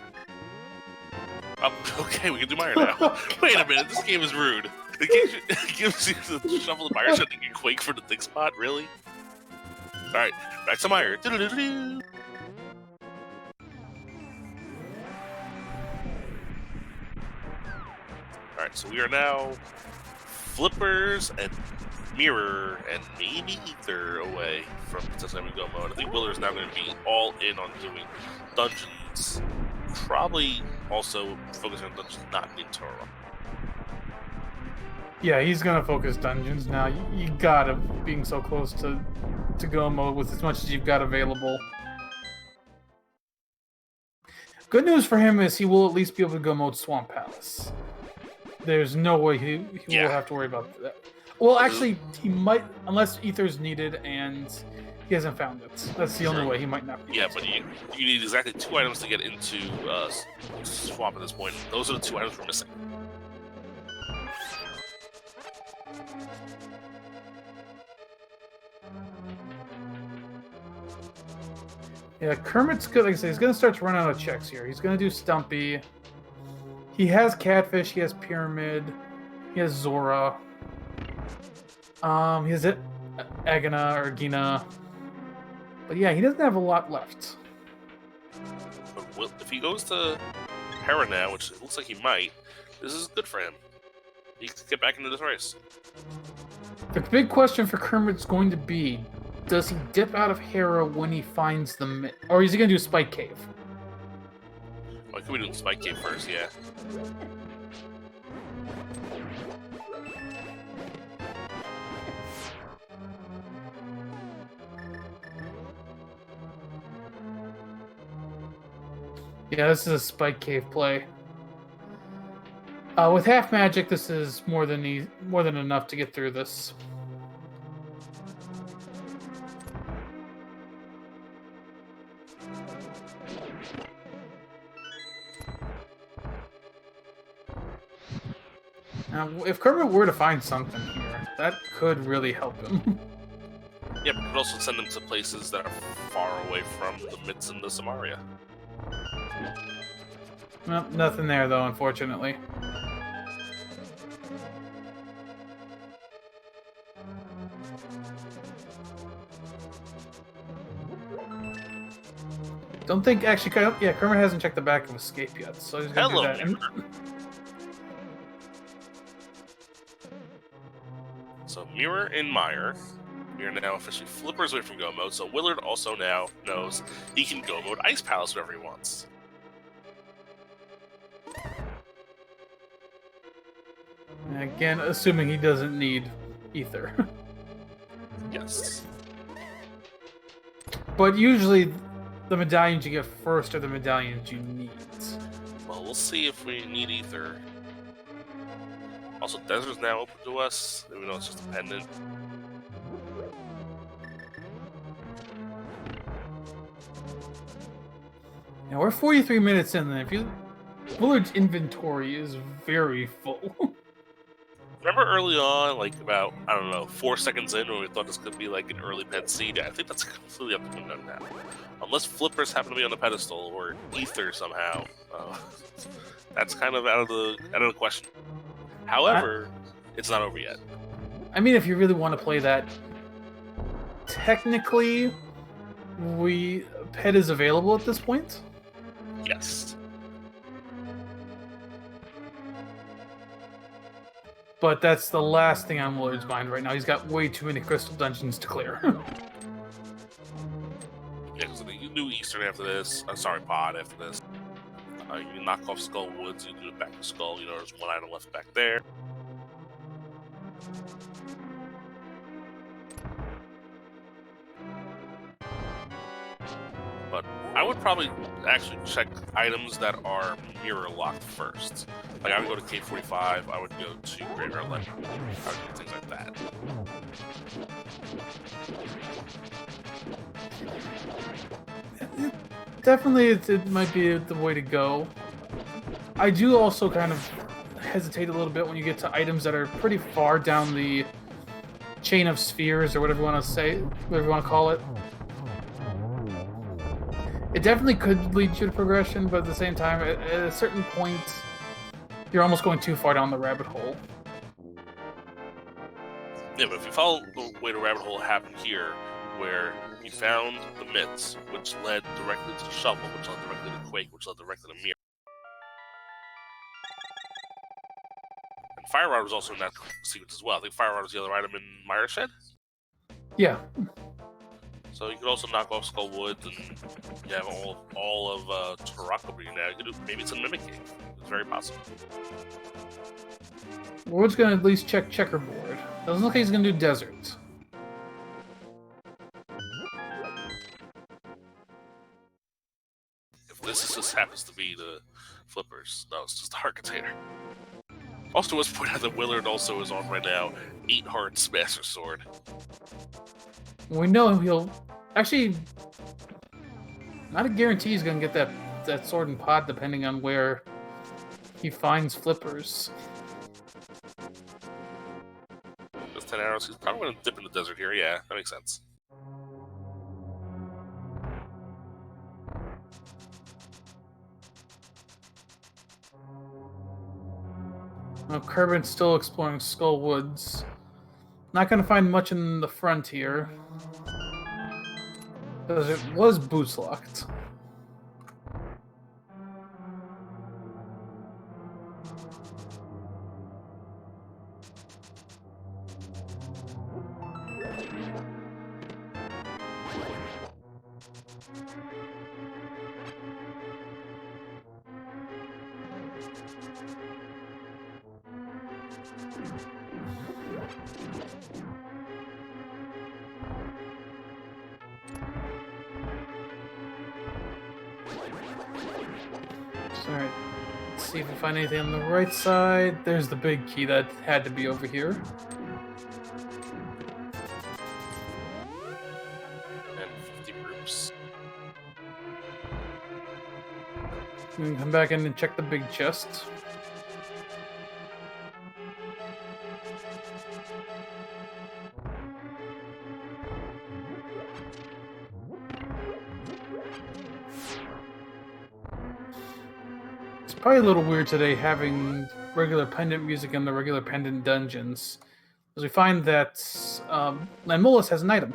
Okay, we can do Mire now. Wait a minute, this game is rude. It gives you the shovel the Mire, so you can Quake for the dig spot. Really? All right, back to Mire. Doo-doo-doo-doo. Alright, so we are now Flippers and Mire and maybe Ether away from Princess Go mode. I think Willard's now going to be all in on doing dungeons. Probably also focusing on dungeons not in Toro. Yeah, he's gonna focus dungeons now. You gotta, being so close to go mode with as much as you've got available. Good news for him is he will at least be able to go mode Swamp Palace. There's no way he will have to worry about that. Well, actually, he might, unless Ether's needed and he hasn't found it. That's the only way he might not be. Yeah, but you need exactly 2 items to get into Swamp at this point. Those are the 2 items we're missing. Yeah, Kermit's good. Like I said, he's going to start to run out of checks here. He's going to do Stumpy. He has Catfish. He has Pyramid. He has Zora. He has Agina or Gina. But yeah, he doesn't have a lot left. But if he goes to Hera now, which it looks like he might, this is good for him. He can get back into this race. The big question for Kermit's going to be, does he dip out of Hera when he finds the or is he going to do Spike Cave? Why can we do Spike Cave first? Yeah. Yeah, this is a Spike Cave play. With half magic, this is more than enough to get through this. Now, if Kermit were to find something here, that could really help him. Yeah, but it could also send them to places that are far away from the Mitts and the Samaria. Well, nothing there, though, unfortunately. Don't think, actually, yeah, Kermit hasn't checked the back of Escape yet, so he's going to do that. So, Mire and Mire. We are now officially Flippers away from Go Mode, so Willard also now knows he can Go Mode Ice Palace whenever he wants. Again, assuming he doesn't need ether. Yes. But usually, the medallions you get first are the medallions you need. Well, we'll see if we need ether. Also, desert's now open to us, even though it's just a pendant. Now we're 43 minutes in, and if you... Willard's inventory is very full. Remember early on, like about, I don't know, 4 seconds in when we thought this could be like an early pet seed? I think that's completely up the window now. Unless flippers happen to be on the pedestal, or ether somehow. That's kind of out of the question. However, it's not over yet. I mean, if you really want to play that, technically, pet is available at this point. Yes. But that's the last thing on Willard's mind right now. He's got way too many crystal dungeons to clear. Yeah, because you do Eastern after this. Sorry, Pod after this. You can knock off Skull Woods, you do it back to Skull. You know, there's one item left back there. But I would probably actually check items that are mirror locked first. Like, I would go to K45, I would go to Graveyard Legend, I would do things like that. Definitely, it might be the way to go. I do also kind of hesitate a little bit when you get to items that are pretty far down the chain of spheres, or whatever you want to say, whatever you want to call it. It definitely could lead you to progression, but at the same time, at a certain point, you're almost going too far down the rabbit hole. Yeah, but if you follow the way the rabbit hole happened here, where you found the myths, which led directly to the shovel, which led directly to Quake, which led directly to Mire. And Fire Rod was also in that sequence as well. I think Fire Rod was the other item in Mire Shed. Yeah. So you could also knock off Skull Woods, and you have all of Taraka Breeding now. You could do, maybe it's a Mimic Cave. It's very possible. Ward's gonna at least check checkerboard. Doesn't look like he's gonna do desert. If this just happens to be the flippers, no, it's just the heart container. Also, let's point out that Willard also is on right now 8 Hearts Master Sword. We know he'll... Actually, not a guarantee he's gonna get that sword and pod, depending on where he finds flippers. Just 10 arrows. He's probably going to dip in the desert here. Yeah, that makes sense. Well, Kerbin's still exploring Skull Woods. Not gonna find much in the frontier, because it was boots locked. Alright, let's see if we find anything on the right side. There's the big key that had to be over here. And 50 groups. We can come back in and check the big chest. It's probably a little weird today having regular pendant music in the regular pendant dungeons, because we find that Lanmolas has an item.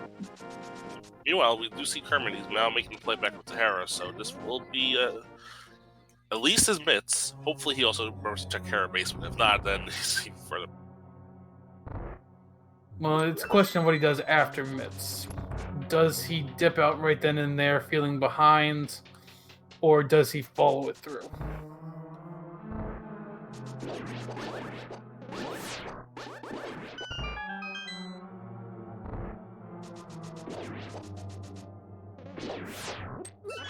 Meanwhile, we do see Kermit. He's now making the play back with Tahara, so this will be at least his mitts. Hopefully, he also remembers to check Hera basement. If not, then he's even further. Well, it's a question of what he does after mitts. Does he dip out right then and there, feeling behind, or does he follow it through?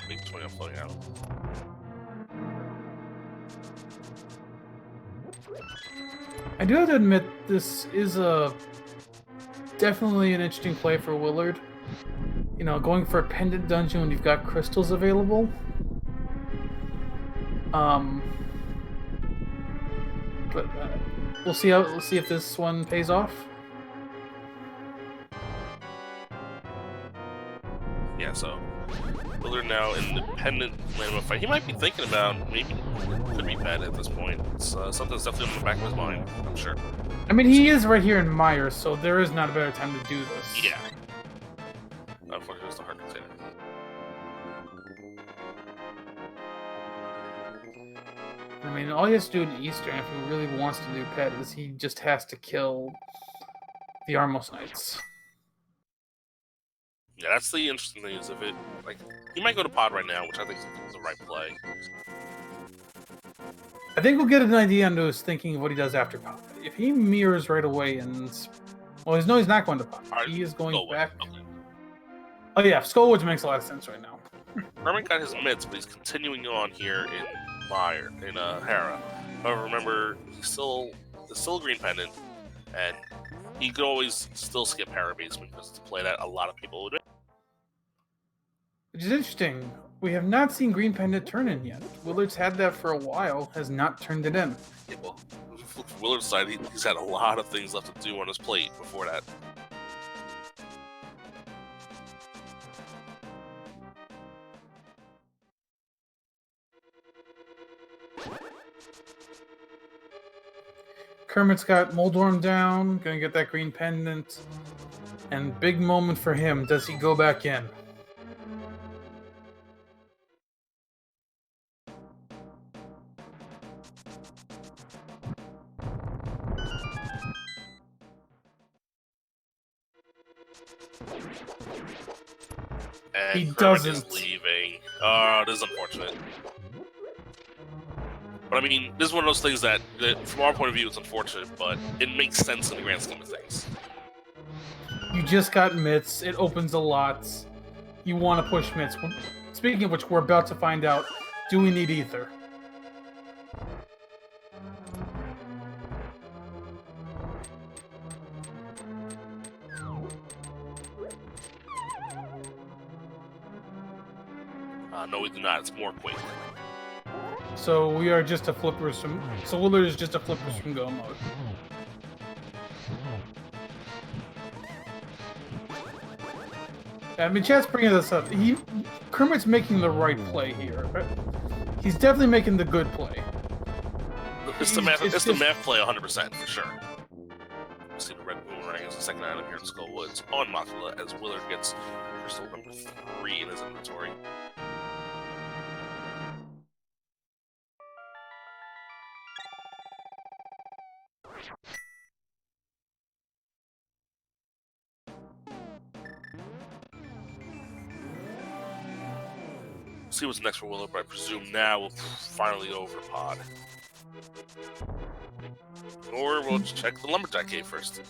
Big 20 floating out. I do have to admit, this is definitely an interesting play for Willard. You know, going for a pendant dungeon when you've got crystals available. But we'll see if this one pays off. Yeah, so Willard now independent land fight. He might be thinking about maybe could be bad at this point. It's something that's definitely in the back of his mind, I'm sure. I mean, he is right here in Mire, so there is not a better time to do this. Yeah. Unfortunately, it's a hard container. I mean, all he has to do in Eastern, if he really wants to do Pet, is he just has to kill the Armos Knights. Yeah, that's the interesting thing is if it, like, he might go to pod right now, which I think is the right play. I think we'll get an idea into his thinking of what he does after pod. If he mirrors right away and... Well, he's not going to pod. Right, he is going back... Okay. Oh yeah, Skullwoods makes a lot of sense right now. Herman got his mids, but he's continuing on here in Mire, in Hera. However, remember, he's still a green pendant, and he could always still skip Hera basement because it's a play that a lot of people would make. Which is interesting. We have not seen Green Pendant turn in yet. Willard's had that for a while, has not turned it in. Yeah, well, from Willard's side, he's had a lot of things left to do on his plate before that. Kermit's got Moldorm down, gonna get that Green Pendant. And big moment for him. Does he go back in? And He Kermit doesn't. is leaving. Oh, this is unfortunate. But I mean, this is one of those things that from our point of view, it's unfortunate, but it makes sense in the grand scheme of things. You just got Mitts. It opens a lot. You want to push Mitts. Speaking of which, we're about to find out. Do we need Ether? No, we do not. It's more Quake. So we are just a flippers from... So Willard is just a flippers from go mode. I mean, chat's bringing this up. Kermit's making the right play here. He's definitely making the good play. It's the math play 100% for sure. You see the red boomerang as the second item here in Skullwoods on Mothula as Willard gets crystal number 3 in his inventory. See what's next for Willard, but I presume now we'll finally go over to pod. Or we'll check the Lumberjack Cave first.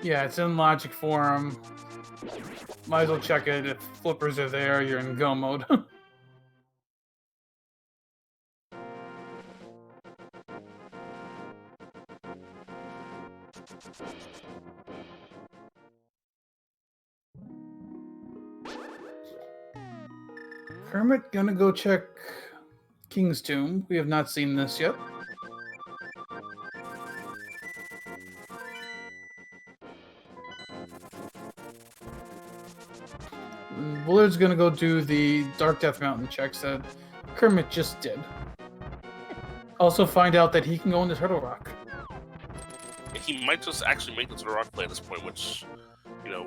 Yeah, it's in logic form. Might as well check it. If flippers are there, you're in go mode. Kermit gonna go check King's Tomb. We have not seen this yet. Willard's gonna go do the Dark Death Mountain checks that Kermit just did. Also find out that he can go into Turtle Rock. He might just actually make the Turtle Rock play at this point, which, you know,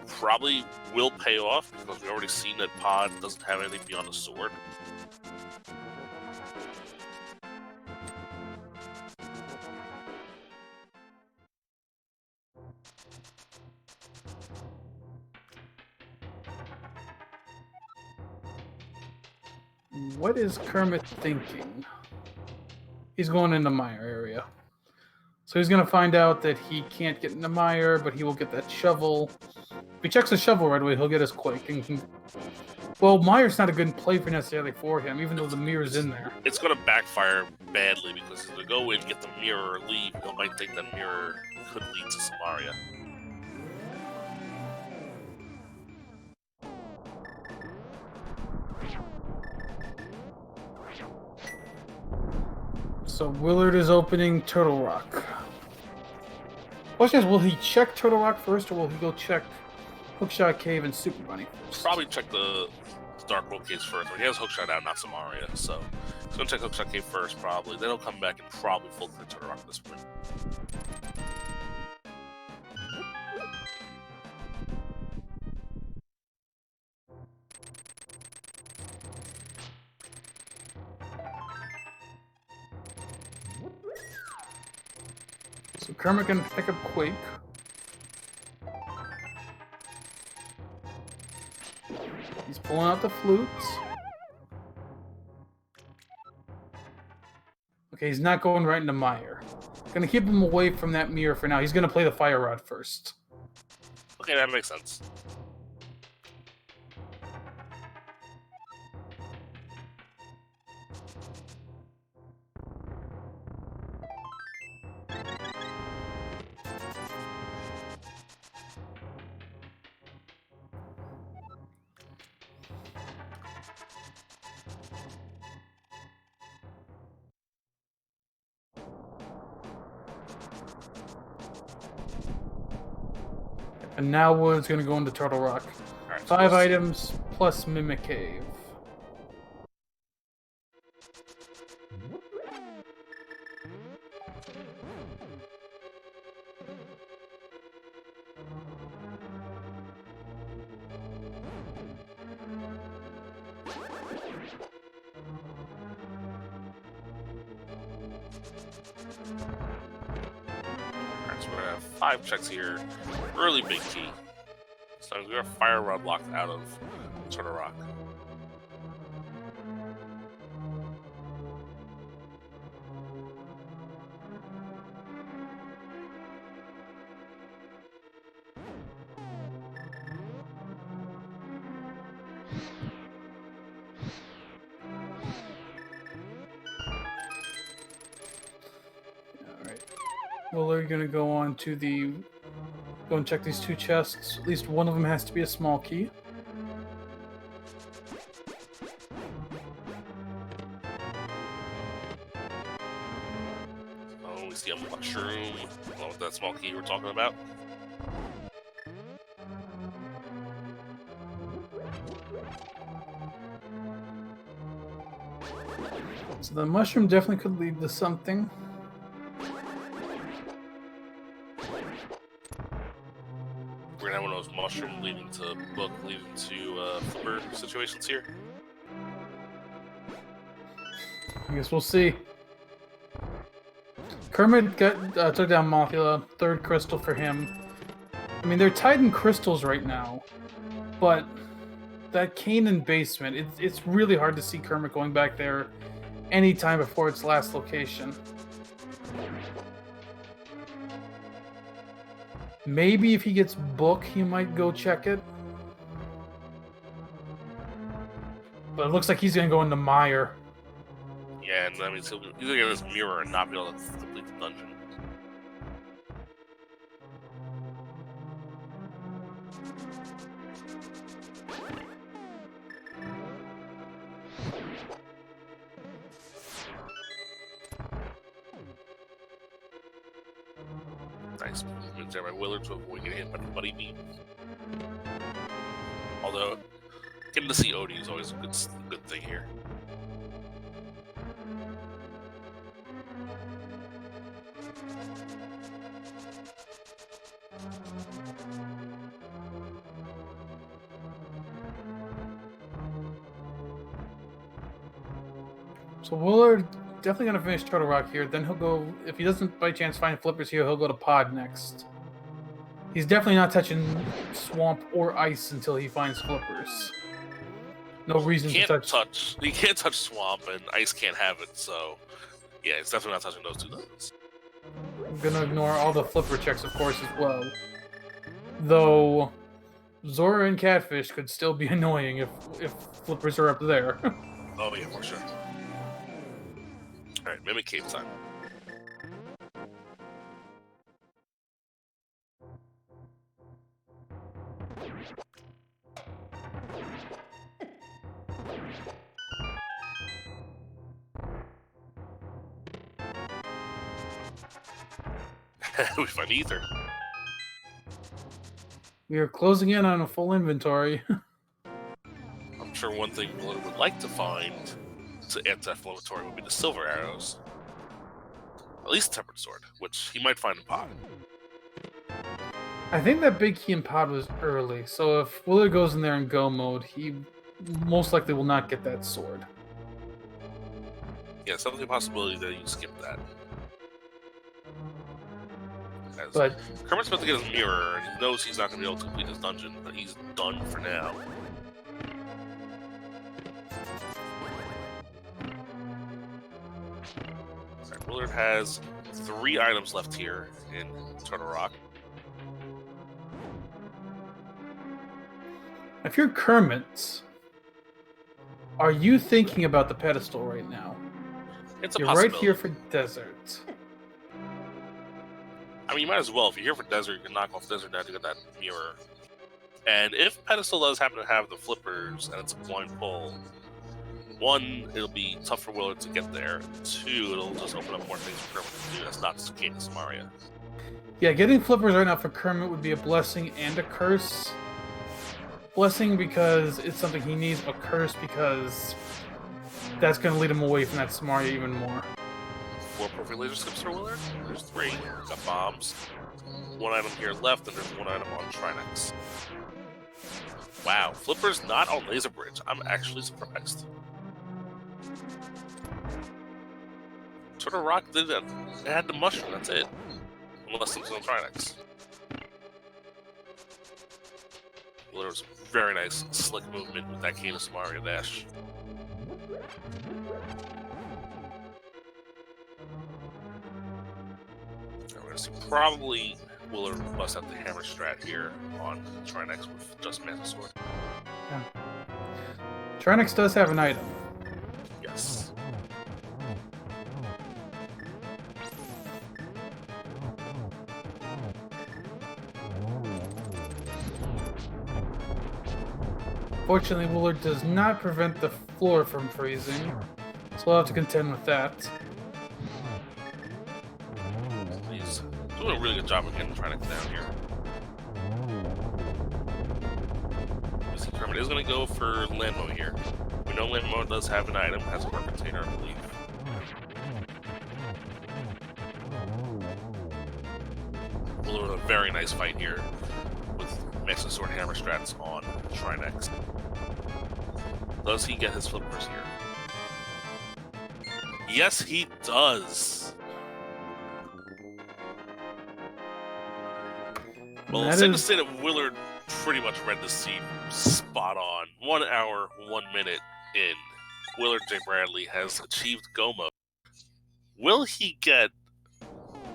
probably will pay off because we've already seen that pod doesn't have anything beyond a sword. What is Kermit thinking? He's going into Mire area. So he's going to find out that he can't get into Mire, but he will get that shovel. he checks the shovel right away, he'll get his Quake. Well, Mire's not a good play for necessarily for him, even though the Mire's in there. It's going to backfire badly because to go in, get the mirror, or leave, he might think the mirror could lead to Samaria. So Willard is opening Turtle Rock. Question is, will he check Turtle Rock first, or will he go check Hookshot Cave and Super Bunny first? Probably check the Dark World caves first. He has Hookshot out, not Samaria, so he's going to check Hookshot Cave first, probably. Then he'll come back and probably full clear Turtle Rock this point. So Kermit can pick up Quake. He's pulling out the flutes. Okay, he's not going right into Mire. Gonna keep him away from that mirror for now. He's gonna play the Fire Rod first. Okay, that makes sense. And now Wood's gonna go into Turtle Rock. All right, 5 items plus Mimic Cave. So we're going to have 5 checks here. Early big key. So we have Fire Rod locked out of Turtle Rock. Willard gonna go on to go and check these 2 chests. At least one of them has to be a small key. Oh, we see a mushroom. Along with that small key we're talking about. So the mushroom definitely could lead to something. We're gonna have one of those mushroom leading to book, leading to flipper situations here. I guess we'll see. Kermit took down Mothula, 3rd crystal for him. I mean, they're tied in crystals right now, but that Ganon basement, it's really hard to see Kermit going back there anytime before its last location. Maybe if he gets Book, he might go check it. But it looks like he's going to go into Mire. Yeah, and I mean, he's gonna get this mirror and not be able to complete the dungeon. Nice movement there by Willard to avoid getting hit by the buddy beam. Although, getting to see Odie is always a good thing here. So Willard definitely going to finish Turtle Rock here. Then he'll go, if he doesn't by chance find Flippers here, he'll go to Pod next. He's definitely not touching Swamp or Ice until he finds Flippers. No reason to touch. He can't touch Swamp, and Ice can't have it, so yeah, it's definitely not touching those 2 dungeons. I'm going to ignore all the Flipper checks, of course, as well. Though, Zora and Catfish could still be annoying if flippers are up there. Oh yeah, for sure. All right, Mimic Cave time. We find Ether. We are closing in on a full inventory. I'm sure one thing we would like to find to add to that full inventory would be the silver arrows. At least Tempered Sword, which he might find in Pod. I think that big key in Pod was early, so if Willard goes in there in go mode, he most likely will not get that sword. Yeah, something possibility that you skip that. As But Kermit's about to get his mirror, and he knows he's not going to be able to complete his dungeon, but he's done for now. Alright, Willard has 3 items left here in Turtle Rock. if you're Kermit, are you thinking about the pedestal right now? It's a You're right possibility. here for desert. I mean, you might as well. If you're here for desert, you can knock off desert now to get that mirror. And if pedestal does happen to have the flippers and it's a blind pull, 1, it'll be tough for Willard to get there. 2, it'll just open up more things for Kermit to do. That's not the case in Mario. Yeah, getting flippers right now for Kermit would be a blessing and a curse. Blessing because it's something he needs, but curse because that's going to lead him away from that Samaria even more. 4 perfect laser skips for Willard. There's 3. Got bombs. 1 item here left, and there's 1 item on Trinex. Wow, Flipper's not on Laser Bridge. I'm actually surprised. Turtle Rock did it. It had the mushroom, that's it. Unless it's on Trinex. Well, there was very nice, slick movement with that Canis Mario dash. We're going to see probably Willard bust out the hammer strat here on Trinex with just Master Sword. Yeah. Trinex does have an item. Yes. Fortunately, Willard does not prevent the floor from freezing, so we'll have to contend with that. He's doing a really good job of getting Trinex down here. This Kermit is going to go for Landmo here. We know Landmo does have an item, has a work container, I believe. Willard with a very nice fight here with Master Sword Hammer strats on Trinex. Does he get his flippers here? Yes, he does. Well, it's safe to say that Willard pretty much read the scene spot on. 1 hour, 1 minute in, WillardJBradley has achieved Go mode. Will he get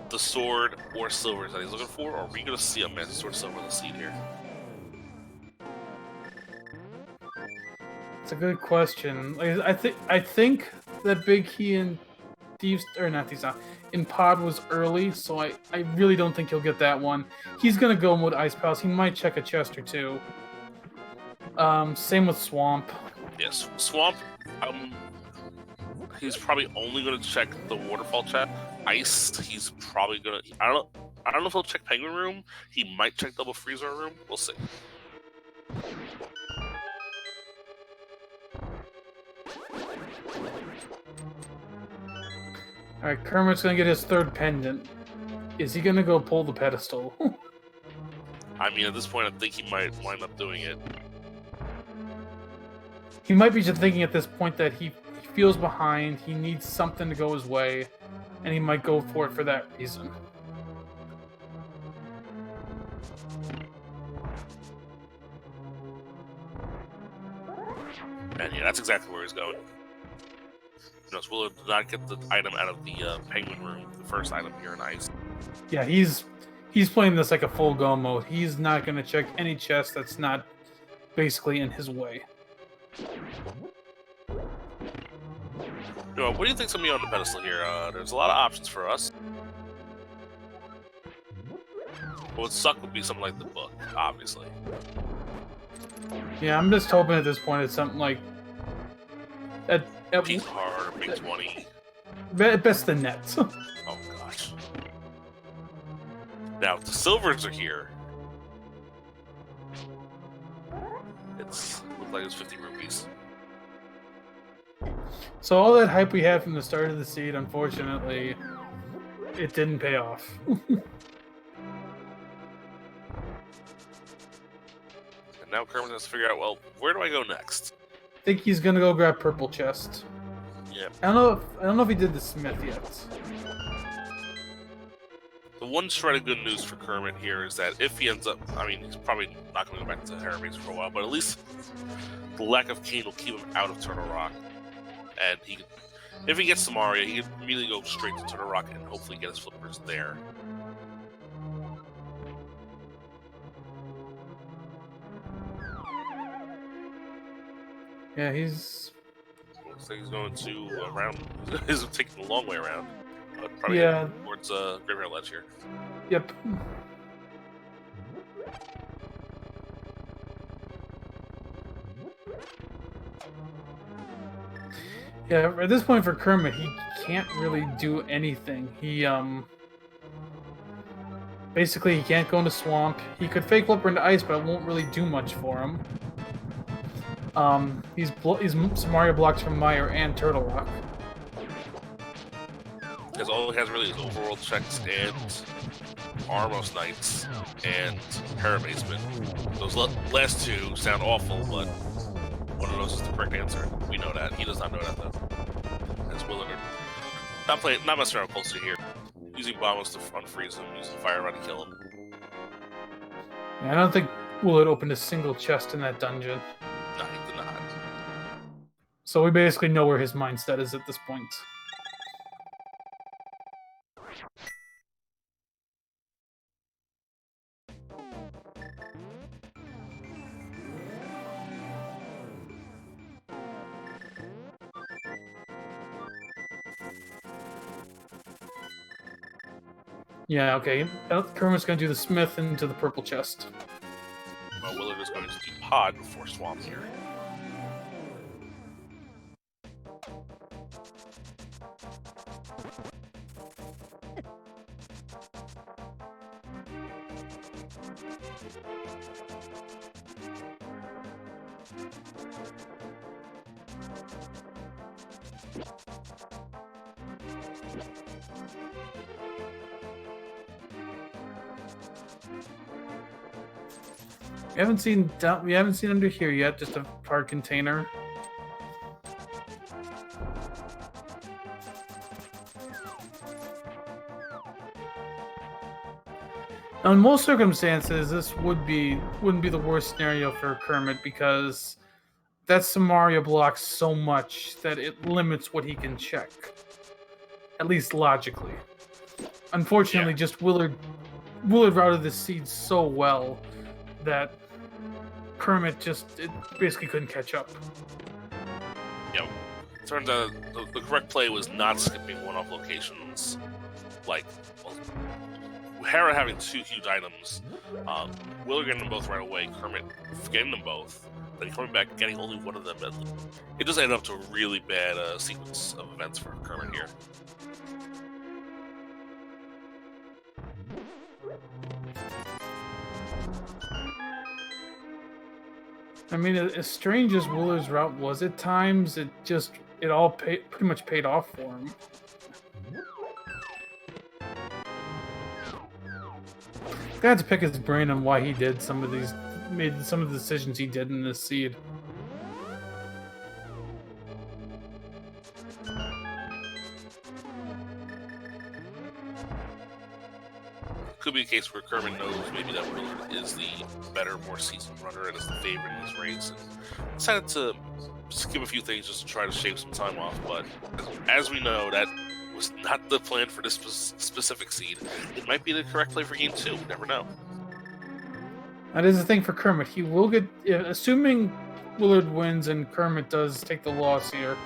the sword or silvers that he's looking for, or are we going to see a Master Sword Silver in the scene here? It's a good question. Like, I think that big key in Thieves, or not Thieves, in Pod was early, so I really don't think he'll get that one. He's gonna go mode Ice Palace. He might check a chest or 2. Same with Swamp. Yes, Swamp. He's probably only going to check the waterfall chat. Ice. He's probably going to. I don't know if he'll check Penguin Room. He might check Double Freezer Room. We'll see. Alright, Kermit's gonna get his 3rd pendant. Is he gonna go pull the pedestal? I mean, at this point, I think he might wind up doing it. He might be just thinking at this point that he feels behind, he needs something to go his way, and he might go for it for that reason. And yeah, that's exactly where he's going. Notice Willard did not get the item out of the Penguin Room, the first item here in Ice. Yeah, he's he's playing this like a full go mode. He's not going to check any chest that's not basically in his way. What do you think's gonna be on the pedestal here? There's a lot of options for us. What would suck would be something like the book, obviously. Yeah, I'm just hoping at this point it's something like Peak hard or big 20. At best the nets. Oh gosh. Now if the silvers are here, looks like it's 50 rupees. So all that hype we had from the start of the seed, unfortunately, it didn't pay off. And now Kermit has to figure out, well, where do I go next? I think he's gonna go grab purple chest. Yeah. I don't know if he did the smith yet. The one shred of good news for Kermit here is that if he ends up, I mean, he's probably not going to go back to Hermes for a while, but at least the lack of Cane will keep him out of Turtle Rock. And if he gets to Mario, he can immediately go straight to Turtle Rock and hopefully get his flippers there. Yeah, he's... Looks like he's going to around. He's taking the long way around. Probably Yeah. towards Graveyard Ledge here. Yep. Yeah, at this point for Kermit, he can't really do anything. He, basically, he can't go into Swamp. He could fake Flipper into Ice, but it won't really do much for him. He's Mario blocks from Mire and Turtle Rock. Because all he has really is Overworld checks and Armos Knights and Paramazement. Those last two sound awful, but one of those is the correct answer. We know that. He does not know that, though. As Willard. Not messing around closely here. Using bombs to unfreeze him, using fire rod to kill him. Yeah, I don't think Willard opened a single chest in that dungeon. No, he did not. So we basically know where his mindset is at this point. Yeah, okay. Kermit's gonna do the smith into the purple chest. Well, Willard is going to do Pod before Swamp here. We haven't seen under here yet, just a hard container. Now, in most circumstances, this wouldn't be the worst scenario for Kermit because that's Mario blocks so much that it limits what he can check, at least logically. Unfortunately, just Willard routed the seed so well that Kermit it basically couldn't catch up. Yep. Turns out the correct play was not skipping one-off locations. Like, well, Hera having two huge items, Willard getting them both right away, Kermit getting them both, then coming back getting only one of them. It just ended up to a really bad sequence of events for Kermit here. I mean, as strange as Willard's route was at times, it all pretty much paid off for him. I had to pick his brain on why he made some of the decisions he did in this seed. Could be a case where Kermit knows maybe that Willard is the better, more seasoned runner and is the favorite in this race, and decided to skip a few things just to try to shave some time off. But as we know, that was not the plan for this specific seed. It might be the correct play for game 2. You never know. That is the thing for Kermit. He will get, assuming Willard wins and Kermit does take the loss here,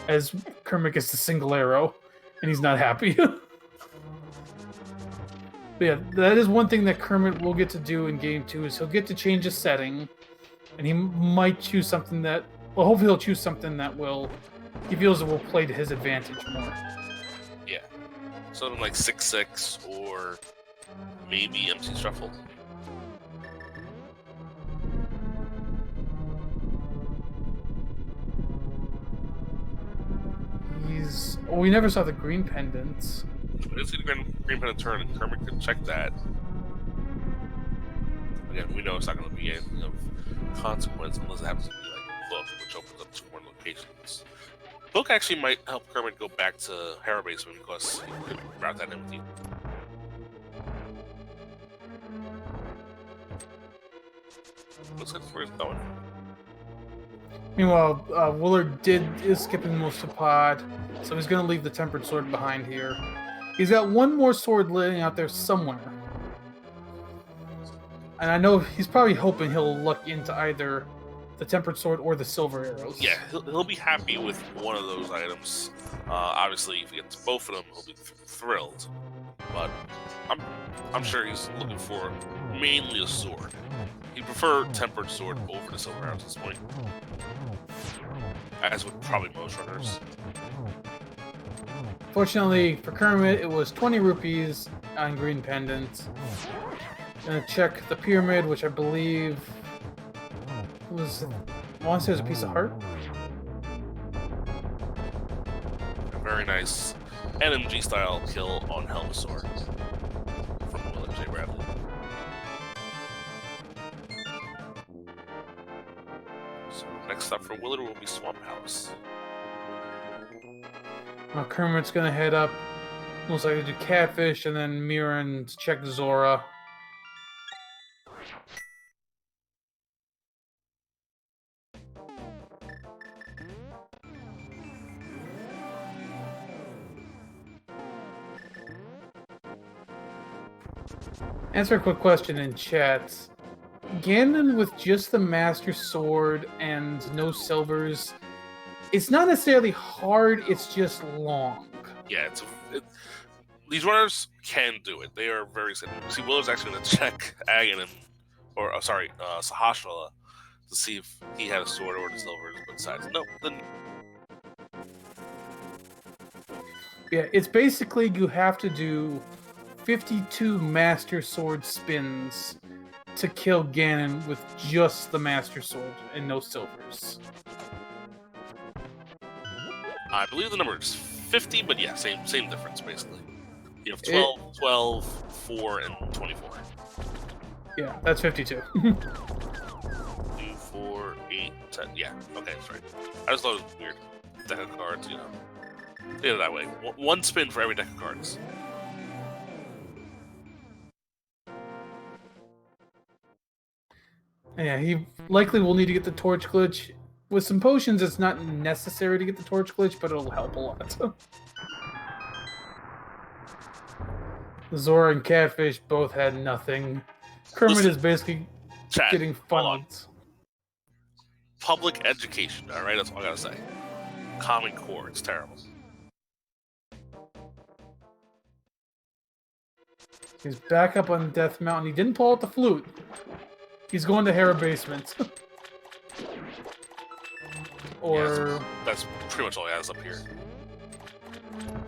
as Kermit gets the single arrow, and he's not happy. But yeah, that is one thing that Kermit will get to do in game 2, is he'll get to change his setting, and he might choose something that, well, hopefully he'll choose something that he feels it will play to his advantage more. Yeah. Something like 6-6 or maybe MC Shuffle. We never saw the green pendants. We didn't see the green pendant turn, and Kermit could check that. Again, we know it's not going to be anything of consequence unless it happens to be like Book, which opens up 2 more locations. Book actually might help Kermit go back to Hera Basement because he could route that empty. Looks like where he's going. Meanwhile, Willard is skipping most of pod, so he's going to leave the Tempered Sword behind here. He's got one more sword laying out there somewhere. And I know he's probably hoping he'll luck into either the Tempered Sword or the Silver Arrows. Yeah, he'll be happy with one of those items. Obviously, if he gets both of them, he'll be thrilled. But I'm sure he's looking for mainly a sword. He'd prefer Tempered Sword over the Silver Arrows at this point. As would probably most runners. Fortunately for Kermit, it was 20 rupees on green pendants. Gonna check the pyramid, which I believe was, I want to say it was a piece of heart. A very nice NMG style kill on Helmasaur from WillardJBradley. So next up for Willard will be Swamp Palace. Now Kermit's gonna head up, most likely do Catfish, and then Mire and check Zora. Answer a quick question in chat. Ganon with just the Master Sword and no silvers, it's not necessarily hard, it's just long. Yeah, these runners can do it. They are very simple. See, Willard's actually going to check Aganon, or Sahasrara, to see if he had a sword or the silvers, but besides, nope. Then... Yeah, it's basically you have to do 52 Master Sword spins to kill Ganon with just the Master Sword and no silvers. I believe the number is 50, but yeah, same difference basically. You have 12, 4, and 24. Yeah, that's 52. 2, 4, 8, 10. Yeah, okay, that's right. I just thought it was weird. Deck of cards, you know. Did it that way. One spin for every deck of cards. Yeah, he likely will need to get the torch glitch. With some potions, it's not necessary to get the torch glitch, but it'll help a lot. Zora and Catfish both had nothing. Kermit is basically getting funneled. Public education, alright? That's all I gotta say. Common Core, it's terrible. He's back up on Death Mountain. He didn't pull out the flute. He's going to Hera Basement. Yeah, that's pretty much all he has up here.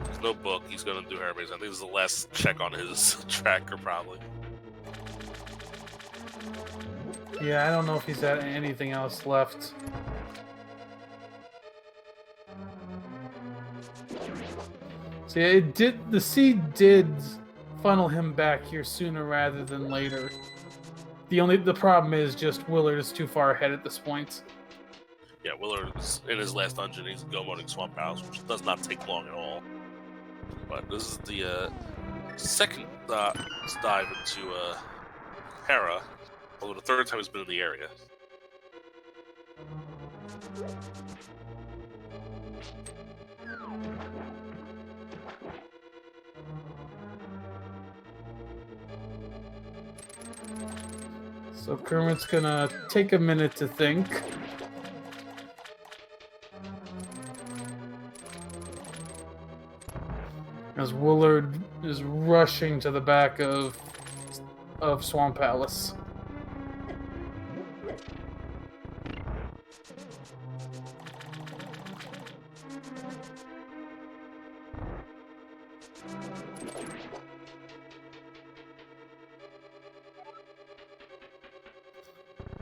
There's no book. He's going to do Hera Basement. I think this is the last check on his tracker, probably. Yeah, I don't know if he's got anything else left. See, the seed did funnel him back here sooner rather than later. The problem is just Willard is too far ahead at this point. Yeah, Willard is in his last dungeon. He's go-moting Swamp House, which does not take long at all. But this is the second dive into Hera, although the third time he's been in the area. So Kermit's gonna take a minute to think. As Willard is rushing to the back of Swamp Palace.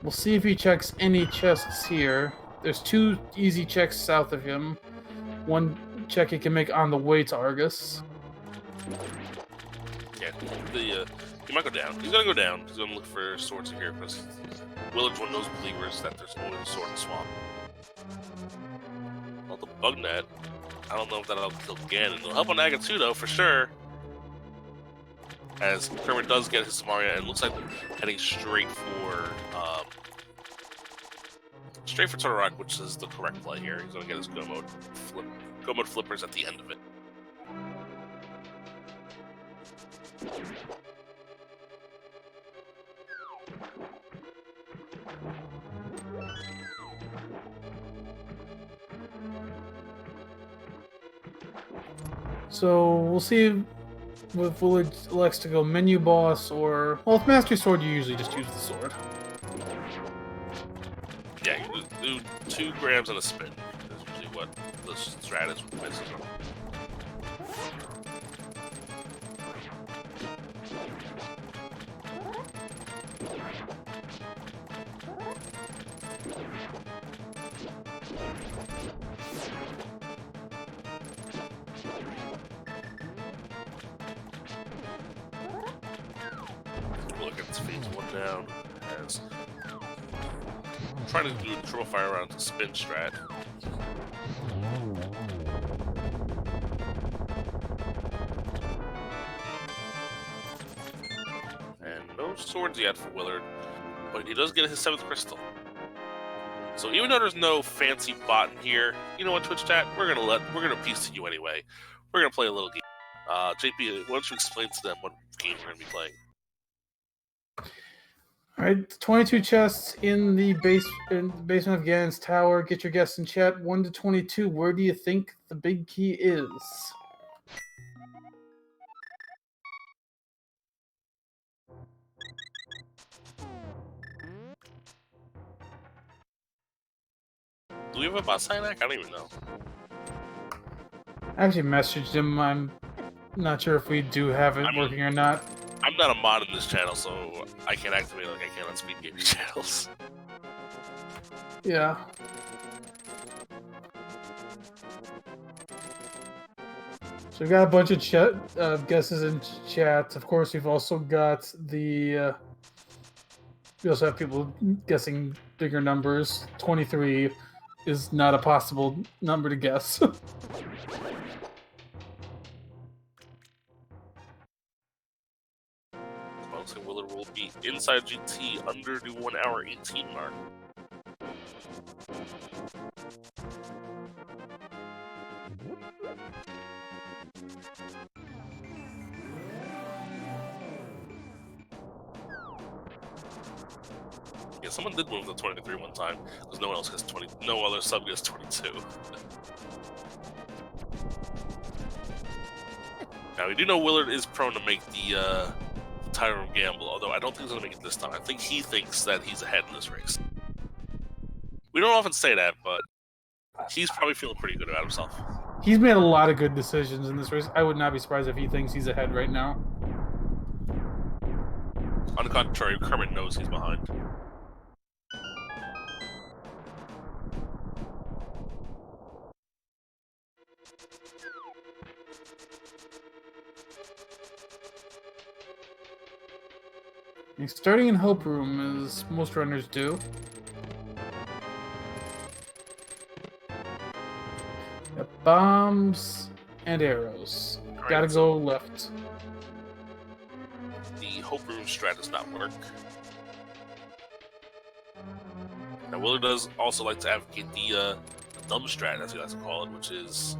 We'll see if he checks any chests here. There's 2 easy checks south of him. 1 check he can make on the way to Argus. Yeah, he might go down. He's gonna go down. He's gonna look for swords here because Willard's one of those believers that there's only a sword in the swamp. Well, the bug net, I don't know if that'll kill Ganon. It'll help on Aga too, though, for sure. As Kermit does get his Samaria, and it looks like heading straight for Turtle which is the correct play here. He's gonna get his go mode flippers at the end of it. So we'll see if Willard elects to go menu boss or... Well, with Master Sword, you usually just use the sword. Yeah, you do 2 grabs and a spin. That's usually what the strat is with misses. Look at this phase 1 down as trying to do the triple fire around to spin strat. And no swords yet for Willard, but he does get his 7th crystal. So even though there's no fancy bot in here, you know what, Twitch chat, we're gonna piece to you anyway. We're gonna play a little game. JP, why don't you explain to them what game we're gonna be playing? Alright, 22 chests in the basement of Ganon's tower. Get your guess in chat. 1 to 22. Where do you think the big key is? Do we have a bot sign act? I don't even know. I actually messaged him. I'm not sure if we do have it working or not. I'm not a mod in this channel, so I can't activate like I can on Speed Gaming channels. Yeah. So we've got a bunch of guesses in chat. Of course, we've also got the... we also have people guessing bigger numbers. 23 is not a possible number to guess. Willard will be inside GT under the 1 hour 18 mark. Yeah, someone did move to 23 one time because no one else has 20. No other sub gets 22. Now we do know Willard is prone to make the Tyrone gamble, although I don't think he's going to make it this time. I think he thinks that he's ahead in this race. We don't often say that, but he's probably feeling pretty good about himself. He's made a lot of good decisions in this race. I would not be surprised if he thinks he's ahead right now. On the contrary, Kermit knows he's behind. Starting in Hope Room, as most runners do. Got bombs and arrows. Right, Gotta go left. The Hope Room strat does not work. Now, Willard does also like to advocate the dumb strat, as he likes to call it, which is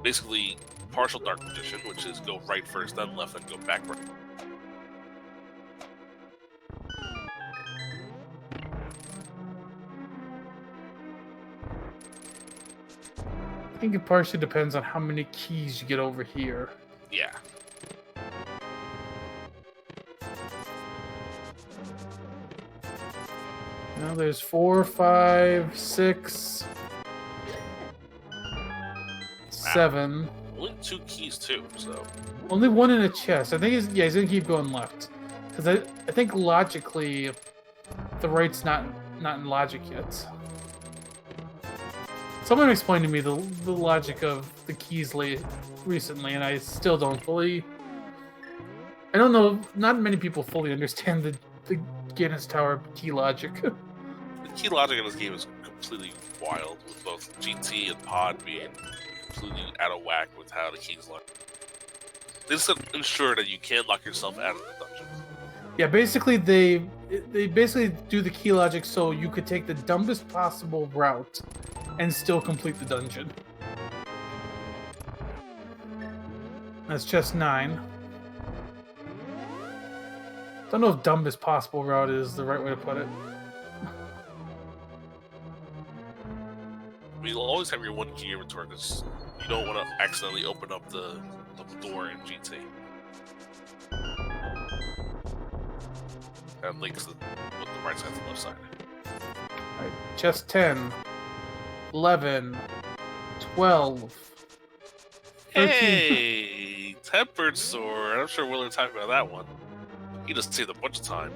basically partial dark magician, which is go right first, then left, then go back right. think it partially depends on how many keys you get over here. Yeah. Now there's 4, 5, 6, 7. Only 2 keys too, so. Only one in a chest. I think he's gonna keep going left. Because I think logically the right's not in logic yet. Someone explained to me the logic of the keys recently, and I still don't fully. I don't know. Not many people fully understand the Ganon's Tower key logic. The key logic in this game is completely wild, with both GT and Pod being completely out of whack with how the keys look. They just ensure that you can't lock yourself out of the dungeon. Yeah, basically they basically do the key logic so you could take the dumbest possible route and still complete the dungeon. That's chest 9. Don't know if dumbest possible route is the right way to put it. I mean, you'll always have your 1 key inventory because you don't want to accidentally open up the door in GT. That links the right side to the left side. Alright, chest 10, 11, 12, 13. Hey! Tempered Sword! I'm sure Willard talked about that one. He just saved a bunch of time.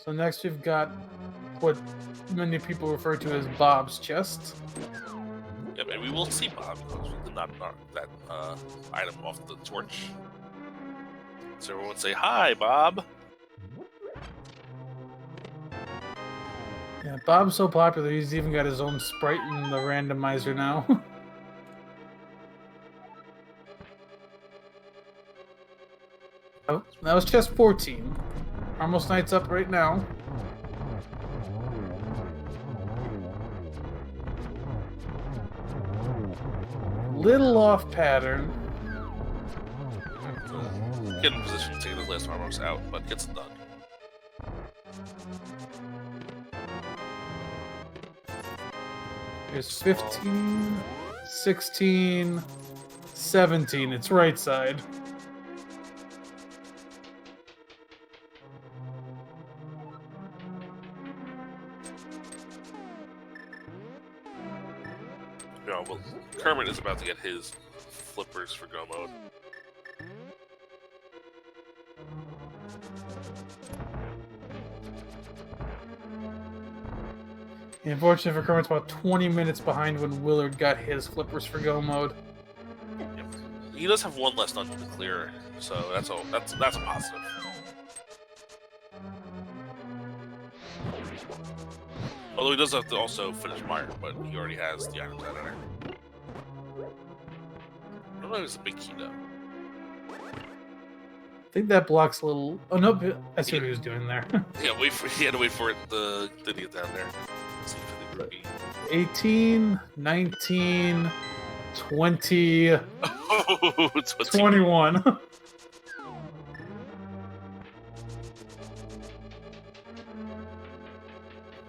So next we've got what many people refer to as Bob's chest. Yeah, and we will see Bob because we did not knock that item off the torch. So everyone say, "Hi, Bob!" Yeah, Bob's so popular he's even got his own sprite in the randomizer now. Oh, that was chest 14. Almost Knight's up right now. Little off pattern. Get in position to take those last armors out, but gets it done. There's 15, 16, 17. It's right side. Yeah, well, Kermit is about to get his flippers for go mode. Unfortunately for Kermit's about 20 minutes behind when Willard got his flippers for go mode. Yep. He does have 1 less dungeon to clear, so that's all. That's a positive. Although he does have to also finish Mire, but he already has the items out of there. I don't know if it's a big key though. I think that blocks a little. Oh no, I see what he was doing there. Yeah, he had to wait for it to get down there. Let's see if it would be. 18, 19, 20, Oh, 21.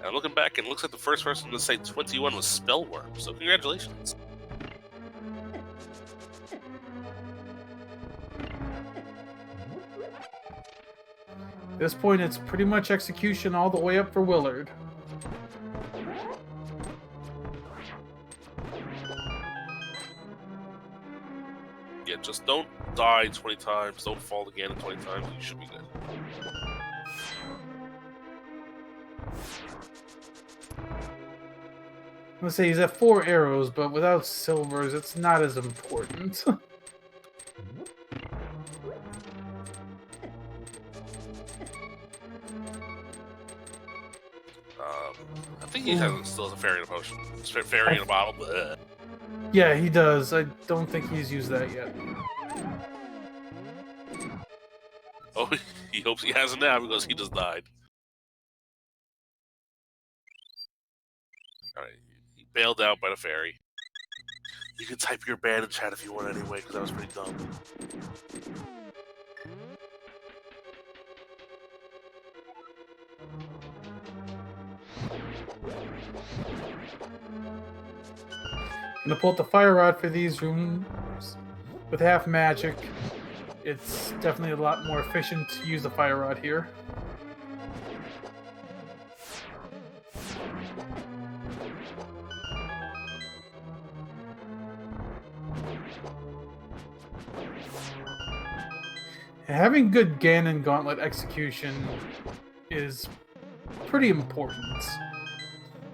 And looking back, it looks like the first person to say 21 was Spellworm, so congratulations. At this point, it's pretty much execution all the way up for Willard. Yeah, just don't die 20 times, don't fall again 20 times, you should be good. I'm gonna say he's at 4 arrows, but without silvers, it's not as important. I think he still has a fairy in a potion. Fairy in a bottle. Bleh. Yeah, he does. I don't think he's used that yet. Oh, he hopes he has it now because he just died. Alright, he bailed out by the fairy. You can type your band in chat if you want anyway, because that was pretty dumb. I'm gonna pull out the fire rod for these rooms. With half magic, it's definitely a lot more efficient to use the fire rod here. Having good Ganon Gauntlet execution is pretty important.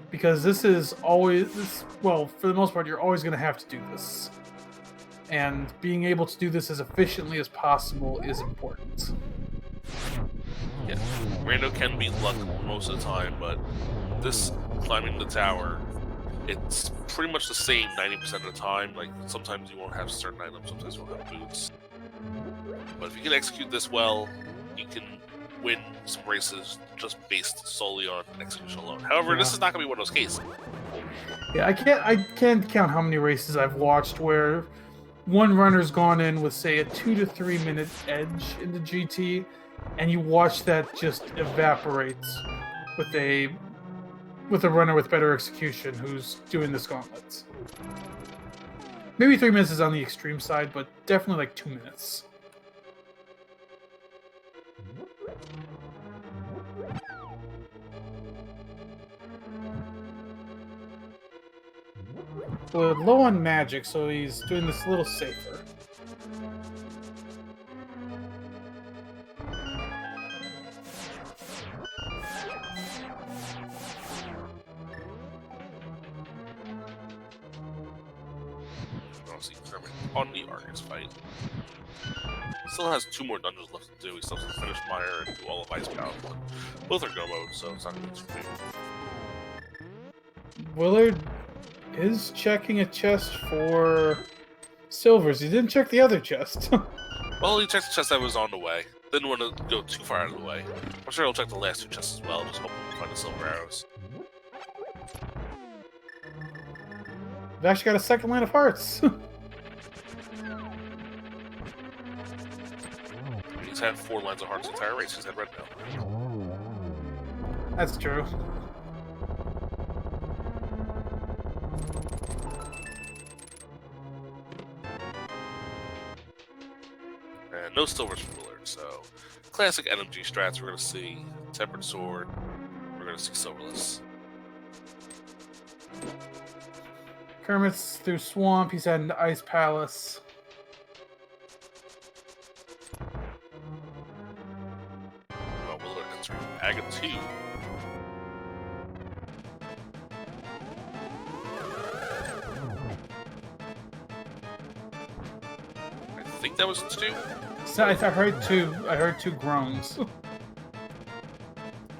Because this is always, well, for the most part, you're always going to have to do this. And being able to do this as efficiently as possible is important. Yeah, Rando can beat luck most of the time, but this climbing the tower, it's pretty much the same 90% of the time. Like, sometimes you won't have certain items, sometimes you won't have boots. But if you can execute this well, you can win some races just based solely on execution alone. However, this is not going to be one of those cases. Yeah, I can't count how many races I've watched where one runner's gone in with, say, a 2 to 3 minute edge in the GT, and you watch that just evaporate with a runner with better execution who's doing this gauntlet. Maybe 3 minutes is on the extreme side, but definitely like 2 minutes. We're low on magic, so he's doing this a little safer. Obviously, Kermit on the Argus fight. Still has 2 more dungeons left to do. He still has to finish Mire and do all of Ice Bound, but both are go mode, so it's not going to be too big. Willard is checking a chest for silvers. He didn't check the other chest. Well, he checked the chest that was on the way. Didn't want to go too far out of the way. I'm sure he'll check the last 2 chests as well, just hoping to find the silver arrows. We've actually got a second line of hearts. He's had 4 lines of hearts the entire race. He's had red now. That's true. And no silvers for Willard, so classic NMG strats we're going to see. Tempered Sword, we're going to see silverless. Kermit's through Swamp, he's heading to Ice Palace. Well, Willard entering Aga 2. I think that was 2. So I heard two. I heard 2 groans.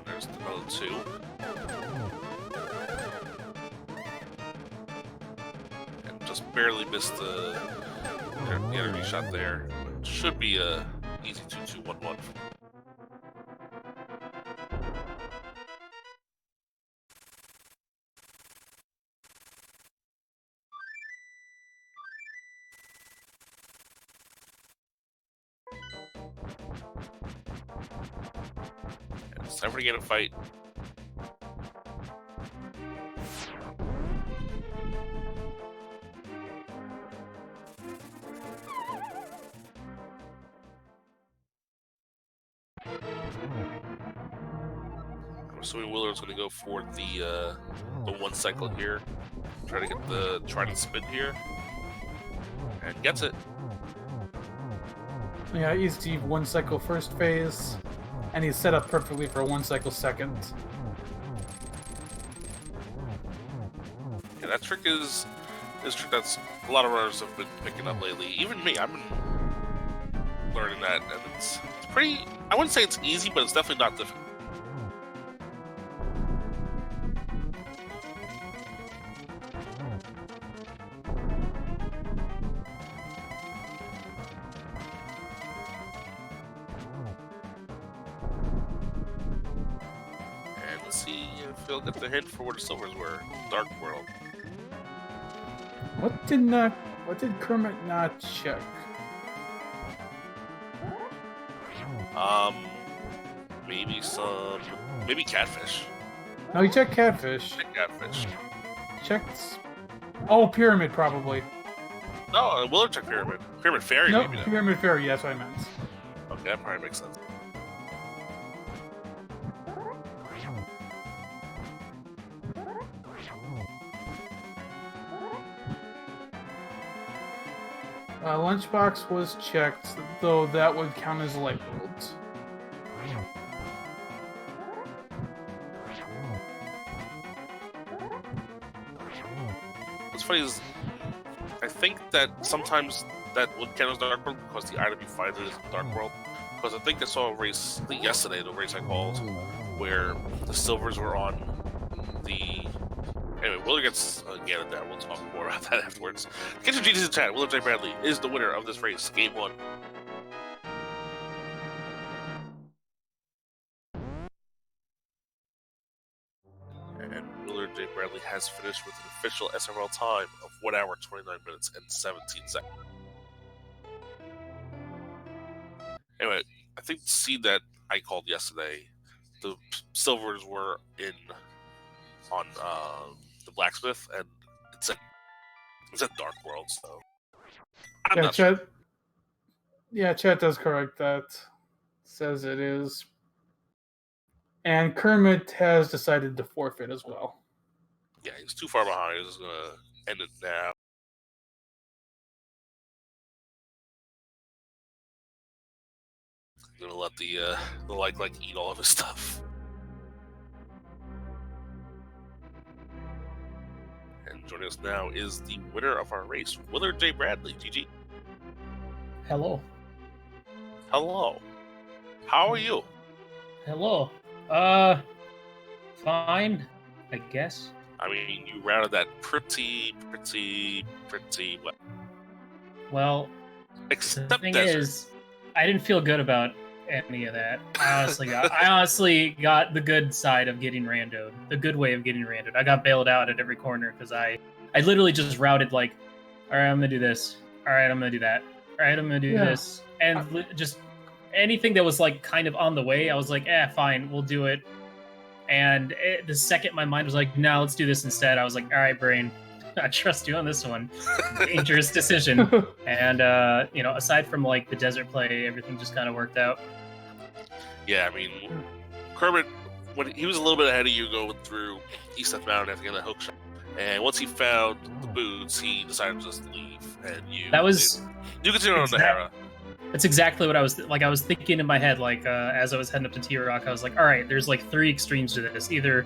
There's another 2. And just barely missed the enemy shot there. But should be a easy 2-2-1-1. It's time for to get a fight. I'm assuming Willard's going to go for the 1 cycle here. Try to get the trident spin here. And gets it. Yeah, he's to 1 cycle first phase, and he's set up perfectly for a 1 cycle second. Yeah, that trick is a trick that's a lot of runners have been picking up lately. Even me, I've been learning that, and it's pretty. I wouldn't say it's easy, but it's definitely not difficult. And let's see if he'll get the hint for where the silvers were. Dark World. What did Kermit not check? Maybe catfish. No, he checked catfish. Catfish. Checked. Oh, pyramid probably. No, Willard checked pyramid. Pyramid fairy, No, maybe. pyramid fairy. That's what I meant. Okay, that probably makes sense. Lunchbox was checked, though that would count as light bulbs. What's funny is, I think that sometimes that would count as Dark World because the item you find it is Dark World. Because I think I saw a race, I think yesterday, the race I called, where the silvers were on the... Anyway, Willard gets Ganon there. We'll talk more about that afterwards. Get your GTs in chat. WillardJBradley is the winner of this race, Game 1. And WillardJBradley has finished with an official SRL time of 1 hour, 29 minutes, and 17 seconds. Anyway, I think the seed that I called yesterday, the silvers were on the blacksmith, and it's a Dark World, so I'm not sure. Yeah, chat does correct that. Says it is. And Kermit has decided to forfeit as well. Yeah, he's too far behind. He's gonna end it now. He's gonna let the like eat all of his stuff. And joining us now is the winner of our race, WillardJBradley. GG. Hello. Hello. How are you? Hello. Fine, I guess. I mean, you rounded that pretty well. Well, Except the thing desert. is, I didn't feel good about any of that. I honestly got the good side of getting randoed, the good way of getting randoed. I got bailed out at every corner because I literally just routed like, all right, I'm gonna do this. All right, I'm gonna do that. All right, I'm gonna do this, and just anything that was like kind of on the way, I was like, fine, we'll do it. And the second my mind was like, no, let's do this instead, I was like, all right, brain, I trust you on this one. Dangerous decision. And aside from like the desert play, everything just kind of worked out. Yeah, I mean, Kermit, when he was a little bit ahead of you going through East Death Mountain after getting that hook shot, and once he found the boots, he decided to just leave. And you continued on the Hera. That's exactly what I was thinking in my head, like as I was heading up to T-Rock. I was like, all right, there's like 3 extremes to this. Either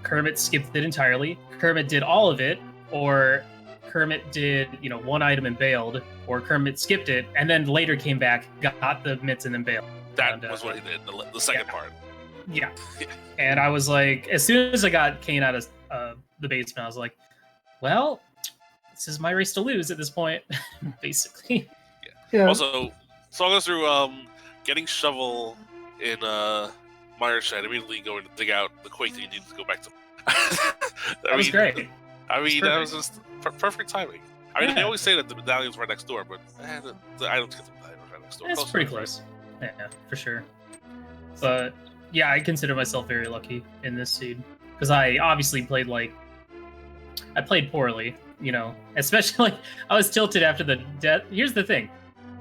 Kermit skipped it entirely, Kermit did all of it, or Kermit did, one item and bailed, or Kermit skipped it and then later came back, got the mitts, and then bailed. That was what he did, the second part. Yeah. And I was like, as soon as I got Kane out of the basement, I was like, well, this is my race to lose at this point, basically. Yeah. Also, so I'll go through getting shovel in Mire's shed, immediately going to dig out the quake that you needed to go back to. That was great. I mean, that was just perfect timing. I mean, they always say that the medallion's right next door, but the items get the medallion right next door. It's pretty close. Yeah, for sure. But yeah, I consider myself very lucky in this seed because I obviously played I played poorly, especially I was tilted after the death. Here's the thing.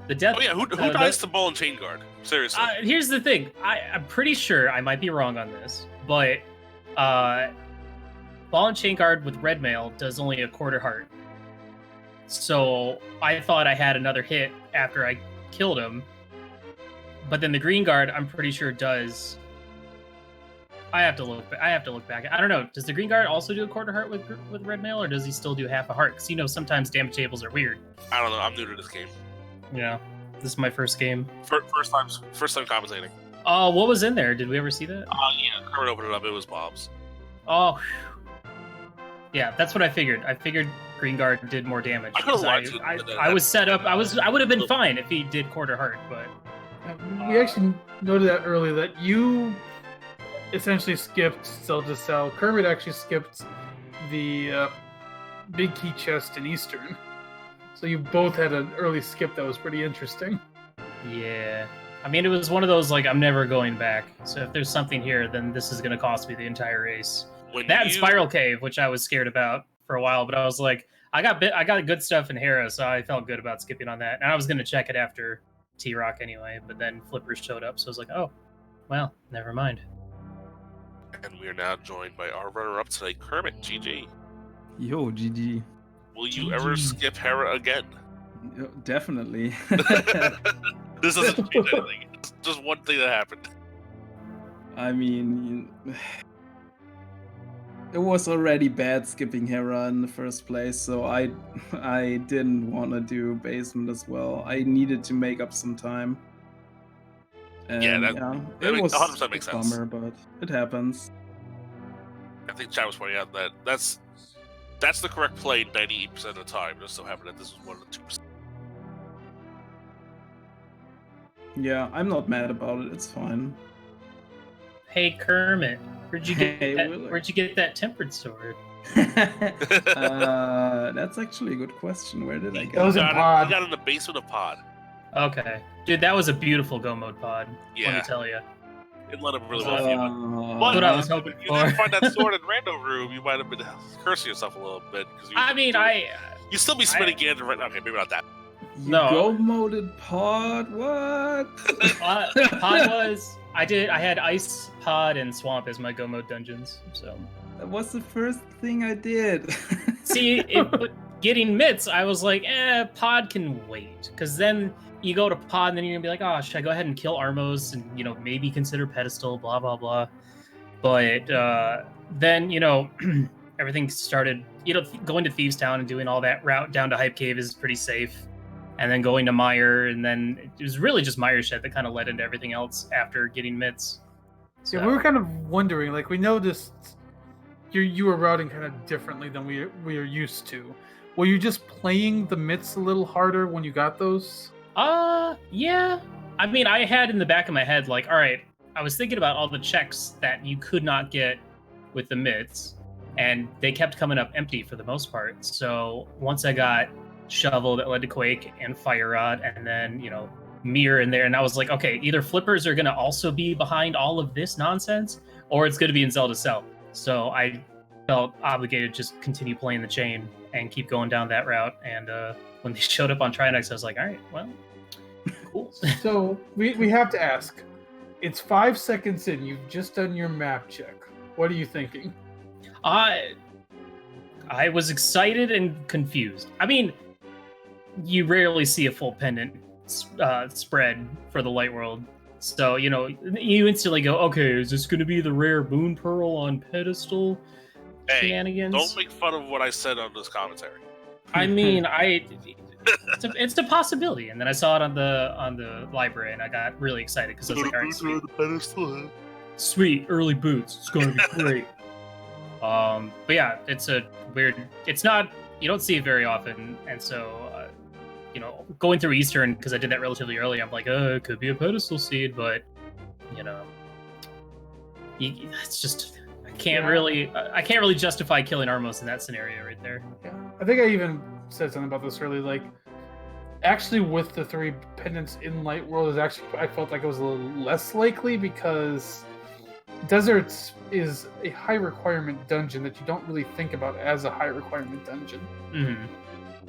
The death. Oh yeah, who dies to ball and chain guard? Seriously. Here's the thing. I'm pretty sure I might be wrong on this, but ball and chain guard with red mail does only a quarter heart. So I thought I had another hit after I killed him, but then the green guard I'm pretty sure does. I have to look back. I don't know. Does the green guard also do a quarter heart with red mail, or does he still do half a heart? Because sometimes damage tables are weird. I don't know. I'm new to this game. Yeah, this is my first game. First time commentating. What was in there? Did we ever see that? Yeah, Kermit opened it up. It was Bob's. Oh, yeah, that's what I figured. I figured Green Guard did more damage. I could have lied to you. I was set up. I would have been fine if he did quarter heart, but we actually noted that earlier that you essentially skipped Zelda Cell. Kermit actually skipped the big key chest in Eastern. So you both had an early skip that was pretty interesting. Yeah. I mean, it was one of those, like, I'm never going back. So if there's something here, then this is going to cost me the entire race. And Spiral Cave, which I was scared about for a while, but I was like, I got good stuff in Hera, so I felt good about skipping on that. And I was going to check it after T-Rock anyway, but then Flippers showed up, so I was like, oh, well, never mind. And we are now joined by our runner-up today, Kermit. GG. Yo, GG. Will you ever skip Hera again? Definitely. This doesn't change anything. It's just one thing that happened. I mean, it was already bad skipping Hera in the first place, so I didn't want to do basement as well. I needed to make up some time. And, it was 100% makes a sense. bummer, but it happens. I think Chad was pointing out that that's the correct play 98% of the time. It just so happened that this was 1 of the 2%. Yeah, I'm not mad about it. It's fine. Hey Kermit, where'd you get that tempered sword? That's actually a good question. Where did I get That was it? in pod. I got in the basement of pod. Okay, dude, that was a beautiful go mode pod. Yeah. Let me tell you. It let him really well feel it. That's what I was hoping If you for. didn't find that sword in random room, you might have been cursing yourself a little bit. You'd still be spinning Ganon right now. Okay, maybe not that. You No. go moded pod? What? Pod was I had ice pod and swamp as my go mode dungeons. So That was the first thing I did. see, getting mitts, I was like, pod can wait, because then you go to pod and then you're gonna be like, oh, should I go ahead and kill Armos and maybe consider pedestal, blah blah blah. But then everything started. Going to Thieves Town and doing all that route down to Hype Cave is pretty safe. And then going to Mire, and then it was really just Mire shed that kind of led into everything else after getting mitts. So, Yeah, we were kind of wondering, like, we noticed you were routing kind of differently than we are used to. Were you just playing the mitts a little harder when you got those? Yeah. I mean, I had in the back of my head, like, all right, I was thinking about all the checks that you could not get with the mitts, and they kept coming up empty for the most part. So once I got Shovel that led to Quake and Fire Rod, and then Mire in there, and I was like, okay, either Flippers are gonna also be behind all of this nonsense, or it's gonna be in Zelda Cell. So I felt obligated to just continue playing the chain and keep going down that route. And when they showed up on Trinex, I was like, all right, well, cool. So we have to ask. It's 5 seconds in. You've just done your map check. What are you thinking? I was excited and confused. I mean, you rarely see a full pendant spread for the Light World. So, you instantly go, okay, is this going to be the rare Moon Pearl on pedestal shenanigans? Don't make fun of what I said on this commentary. I mean, it's a possibility. And then I saw it on the library, and I got really excited because I was like, all right, sweet early boots. It's going to be great. But yeah, it's a weird. It's not. You don't see it very often, and so going through Eastern, because I did that relatively early, I'm like, it could be a pedestal seed, but it's just I can't really justify killing Armos in that scenario right there. Yeah, I think I even said something about this early. Like, actually, with the 3 pendants in Light World, I felt like it was a little less likely because Deserts is a high requirement dungeon that you don't really think about as a high requirement dungeon. Mm-hmm.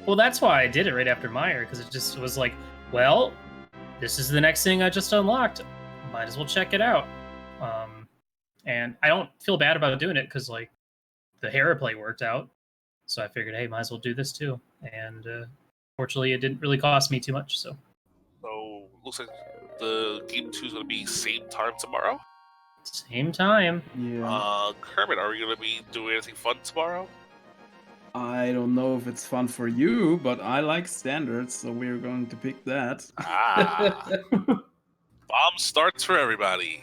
Well, that's why I did it right after Mire, because it just was like, well, this is the next thing I just unlocked. Might as well check it out. And I don't feel bad about doing it because like the Hera play worked out, so I figured, hey, might as well do this too. And fortunately, it didn't really cost me too much. So looks like the game 2 is going to be same time tomorrow. Same time. Yeah. Kermit, are we going to be doing anything fun tomorrow? I don't know if it's fun for you, but I like standards, so we're going to pick that. Bomb starts for everybody.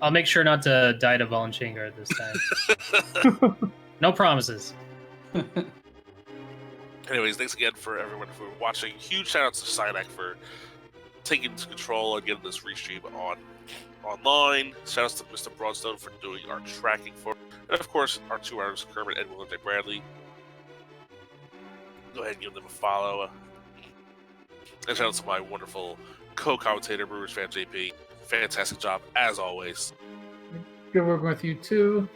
I'll make sure not to die to Valenchangar this time. No promises. Anyways, thanks again for everyone for watching. Huge shout outs to Cynac for taking control and getting this restream online. Shout outs to Mr. Broadstone for doing our tracking for it. And of course, our 2 artists, Kermit and WillardJBradley. go ahead and give them a follow. And shout out to my wonderful co-commentator, Brewers fan JP. Fantastic job, as always. Good working with you, too.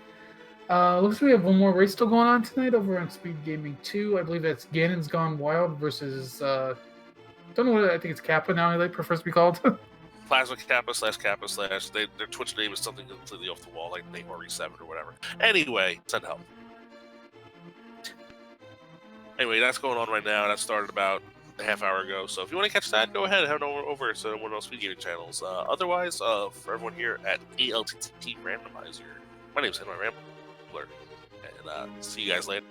Looks like we have one more race still going on tonight over on Speed Gaming 2. I believe that's Ganon's Gone Wild versus, don't know what, I think it's Kappa now, he prefers to be called. Plasma Kappa / their Twitch name is something completely off the wall, like Neymar7 or whatever. Anyway, send help. Anyway, that's going on right now. That started about a half hour ago. So if you want to catch that, go ahead and head over to one of those Speed Gaming channels. Otherwise, for everyone here at ALTTP Randomizer, my name is Henry Rambler, and see you guys later.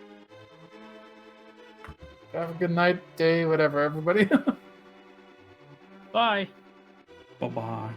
Have a good night, day, whatever, everybody. Bye. Bye-bye.